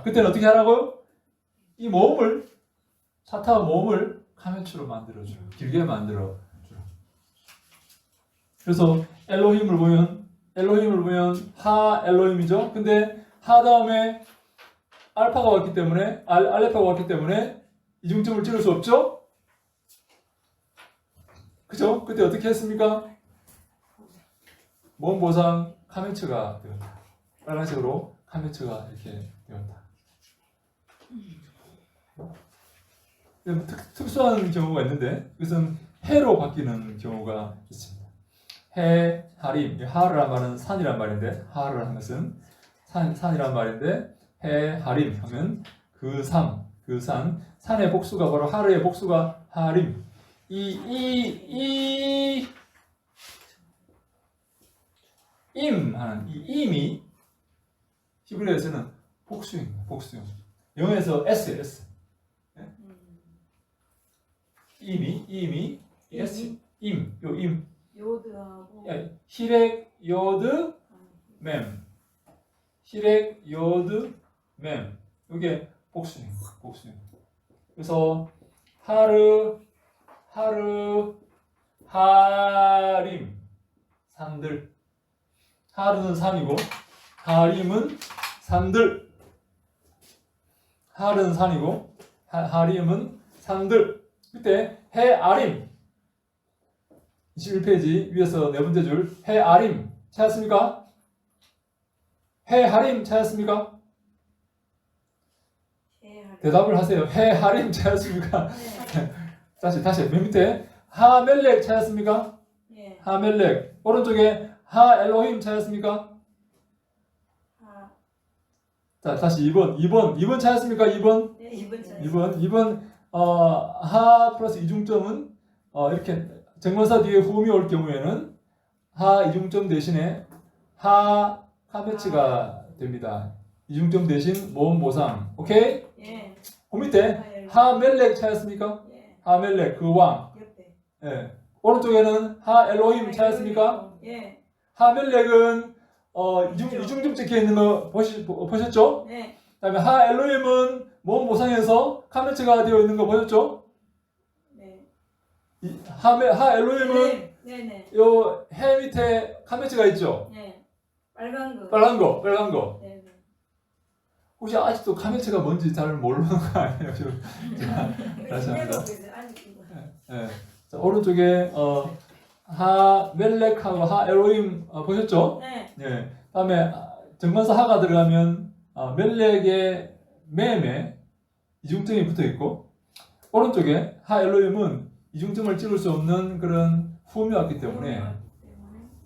그때는 어떻게 하라고요? 이 모음을 사타와 모음을 카메추로 만들어줘요. 길게 만들어줘요. 그래서 엘로힘을 보면 하 엘로힘이죠. 근데 하 다음에 알파가 왔기 때문에 알레파가 왔기 때문에 이중점을 찍을 수 없죠. 그죠? 그때 어떻게 했습니까? 모음 보상 카메츠가 되었다. 빨간색으로 카메츠가 이렇게 되었다. 특수한 경우가 있는데 이것은 해로 바뀌는 경우가 있습니다. 해, 하림, 하르란 말은 산이란 말인데 하르란 것은 산이란 말인데 해, 하림 하면 그 그 산의 복수가 바로 하르의 복수가 하림. 임 하는 이 임이 히브리어에서는 복수입니다. 복수형. 영어에서 S. 임이 S. 요 임. 요드하고 히렉 요드 맴. 히렉 요드 맴. 이게 복수형. 그래서 하르 하림 산들. 하르는 산이고 하림은 산들. 하르는 산이고 하림은 산들. 그때 해아림 21페이지 위에서 네 번째 줄 해아림 찾았습니까? 해하림 찾았습니까? 대답을 하세요. 해하림 찾았습니까? 다시 맨 밑에 하멜렉 찾았습니까? 예. 하멜렉. 오른쪽에 하엘로힘 찾았습니까? 자, 다시 2번 찾았습니까? 2번. 네, 2번 2번 하 플러스 이중점은 이렇게 정관사 뒤에 후음이 올 경우에는 하 이중점 대신에 하 카메츠가 됩니다. 이중점 대신 모음 보상. 오케이? 예. 그 밑에 하멜렉 찾았습니까? 예. 하멜렉 그 왕. 옆에. 예. 오른쪽에는 하엘로힘 찾았습니까? 예. 하멜렉은 이중점 찍혀 있는 거 보셨죠? 네. 그다음에 하엘로힘은 모음 보상에서 카메츠가 되어 있는 거 보셨죠? 네. 하엘로힘은 네. 요 해 밑에 카메츠가 있죠? 네. 빨간 거. 빨간 거. 네. 혹시 아직도 카메츠가 뭔지 잘 모르는 거 아니에요? 다시 합니다. 예. 자, 오른쪽에 하멜렉하고 하엘로힘 보셨죠? 네. 예. 다음에 정관사 하가 들어가면 멜렉의 맴에 이중점이 붙어 있고 오른쪽에 하엘로힘은 이중점을 찍을 수 없는 그런 후음이 왔기 때문에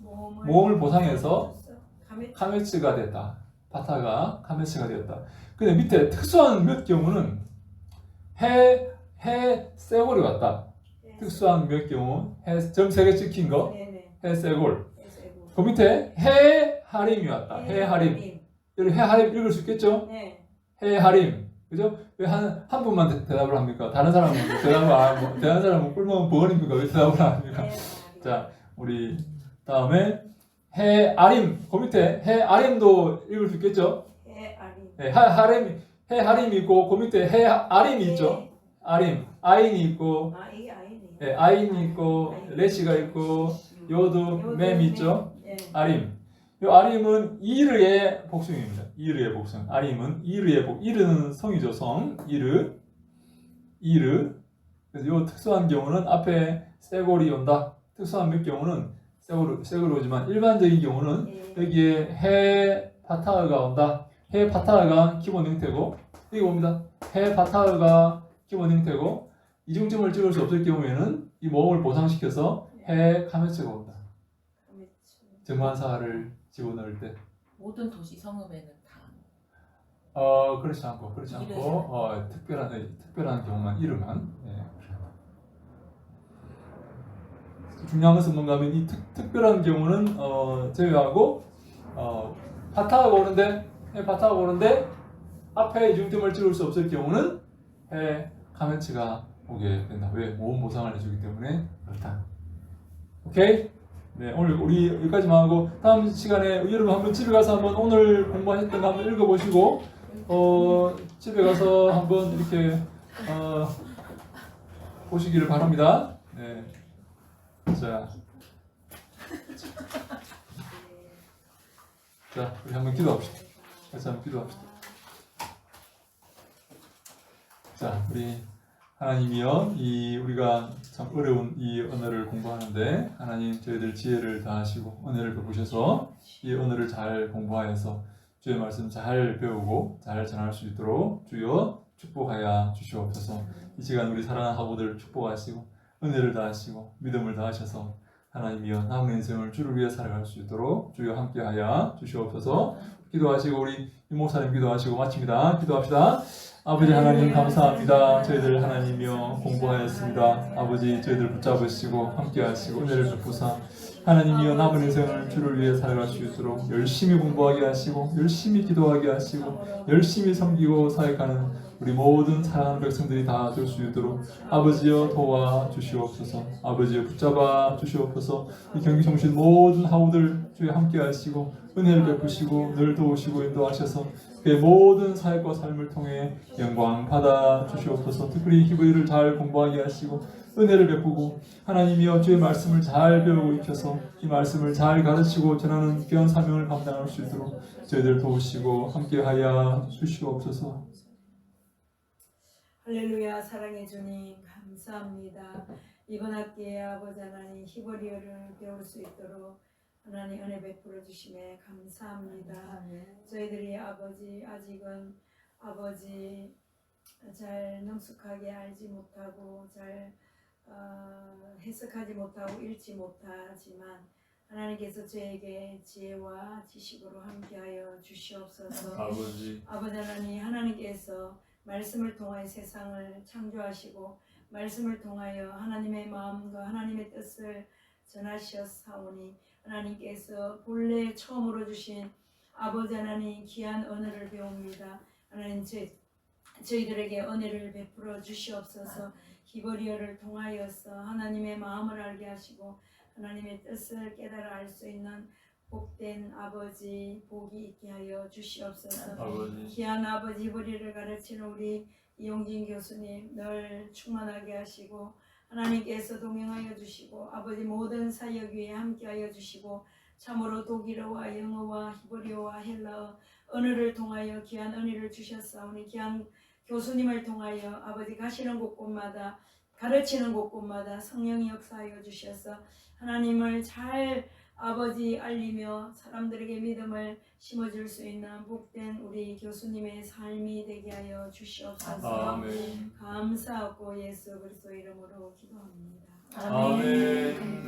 모음을 보상해서 카메츠가 됐다. 바타가 카메츠가 되었다. 근데 밑에 특수한 몇 경우는 해 세골이 왔다. 특수한 몇 경우 점 3개 찍힌 거 해 세골. 그 밑에 해 하림이 왔다. 해 하림. 여기 해 하림 읽을 수 있겠죠? 네. 해 하림. 그죠? 왜 한 분만 대답을 합니까? 다른 사람은 대답을 안 하고 다른 사람은 꿀먹은 버거니까 왜 대답을 안 합니까? 자, 우리 다음에 해 아림. 그 밑에 해 아림도 읽을 수 있겠죠? 해 아림. 네, 해 하림이 있고 그 밑에 해 아림이 있죠? 아림. 아인이 있고 이게 아이네. 네, 아인이 있고 레시가 있고 요드 맴이 있죠? 예. 아림. 이 아림은 이르의 복숭입니다. 이르의 복숭. 아림은 이르의 이르는 성이죠. 성. 이르. 그래서 이 특수한 경우는 앞에 세골이 온다. 특수한 몇 경우는 세골이 오지만 일반적인 경우는 여기에 해 파타가 온다. 해 파타가 기본 형태고 여기 봅니다. 해 파타가 기본 형태고 이중점을 찍을 수 없을 경우에는 이 모음을 보상시켜서 해 카메츠가 온다. 정관사를 집어넣을 때 모든 도시 성읍에는 다 그렇지 않고 특별한 경우만 이름만. 예. 중요한 것은 뭔가 하면 이 특별한 경우는 제외하고 파타가 오는데 파타가 오는데 앞에 이중점을 찍을 수 없을 경우는 해 카멘츠가 오게 된다. 왜? 모음 보상을 해주기 때문에 그렇다. 오케이? 네, 오늘 우리 여기까지만 하고 다음 시간에 여러분 한번 집에 가서 한번 오늘 공부하셨던 거 한번 읽어보시고 집에 가서 한번 이렇게 보시기를 바랍니다. 네. 자, 우리 한번 기도합시다. 같이 한번 기도합시다. 자, 우리 하나님이여, 우리가 참 어려운 이 언어를 공부하는데 하나님 저희들 지혜를 다하시고 은혜를 베푸셔서 이 언어를 잘 공부하여서 주의 말씀 잘 배우고 잘 전할 수 있도록 주여 축복하여 주시옵소서. 이 시간 우리 사랑하는 하고들 축복하시고 은혜를 다하시고 믿음을 다하셔서 하나님이여 남은 인생을 주를 위해 살아갈 수 있도록 주여 함께하여 주시옵소서. 기도하시고 우리 이 목사님 기도하시고 마칩니다. 기도합시다. 아버지 하나님 감사합니다. 저희들 하나님이여 공부하였습니다. 아버지 저희들 붙잡으시고 함께하시고 은혜를 베푸사 하나님이여 남은 인생을 주를 위해 살아갈 수 있도록 열심히 공부하게 하시고 열심히 기도하게 하시고 열심히 섬기고 사역하는 우리 모든 사랑하는 백성들이 다 될 수 있도록 아버지여 도와주시옵소서. 아버지여 붙잡아 주시옵소서. 이 경기 정신 모든 하우들 주에 함께 하시고 은혜를 베푸시고 늘 도우시고 인도하셔서 그의 모든 사역과 삶을 통해 영광 받아 주시옵소서. 특별히 히브리를 잘 공부하게 하시고 은혜를 베푸고 하나님이여 주의 말씀을 잘 배우고 익혀서 이 말씀을 잘 가르치고 전하는 귀한 사명을 감당할 수 있도록 저희들 도우시고 함께하여 주시옵소서. 할렐루야. 사랑의 주님 감사합니다. 이번 학기에 아버지 하나님 히브리어를 배울 수 있도록 하나님 은혜 베풀어 주심에 감사합니다. 저희들이 아버지 아직은 아버지 잘 능숙하게 알지 못하고 잘 해석하지 못하고 읽지 못하지만 하나님께서 저에게 지혜와 지식으로 함께하여 주시옵소서. 아버지 하나님, 하나님께서 말씀을 통하여 세상을 창조하시고 말씀을 통하여 하나님의 마음과 하나님의 뜻을 전하셨사오니 하나님께서 본래 처음으로 주신 아버지 하나님 귀한 언어를 배웁니다. 하나님 저희들에게 은혜를 베풀어 주시옵소서. 히브리어를 통하여서 하나님의 마음을 알게 하시고 하나님의 뜻을 깨달아 알 수 있는 복된 아버지 복이 있게 하여 주시옵소서. 아버지 귀한 아버지 히브리어를 가르치는 우리 이용진 교수님 늘 충만하게 하시고 하나님께서 동행하여 주시고 아버지 모든 사역 위에 함께하여 주시고 참으로 독일어와 영어와 히브리어와 헬라어 언어를 통하여 귀한 은혜를 주셨사오니 귀한 교수님을 통하여 아버지 가시는 곳곳마다 가르치는 곳곳마다 성령이 역사하여 주셔서 하나님을 잘 아버지 알리며 사람들에게 믿음을 심어줄 수 있는 복된 우리 교수님의 삶이 되게 하여 주시옵소서. 아멘. 감사하고 예수 그리스도 이름으로 기도합니다. 아멘.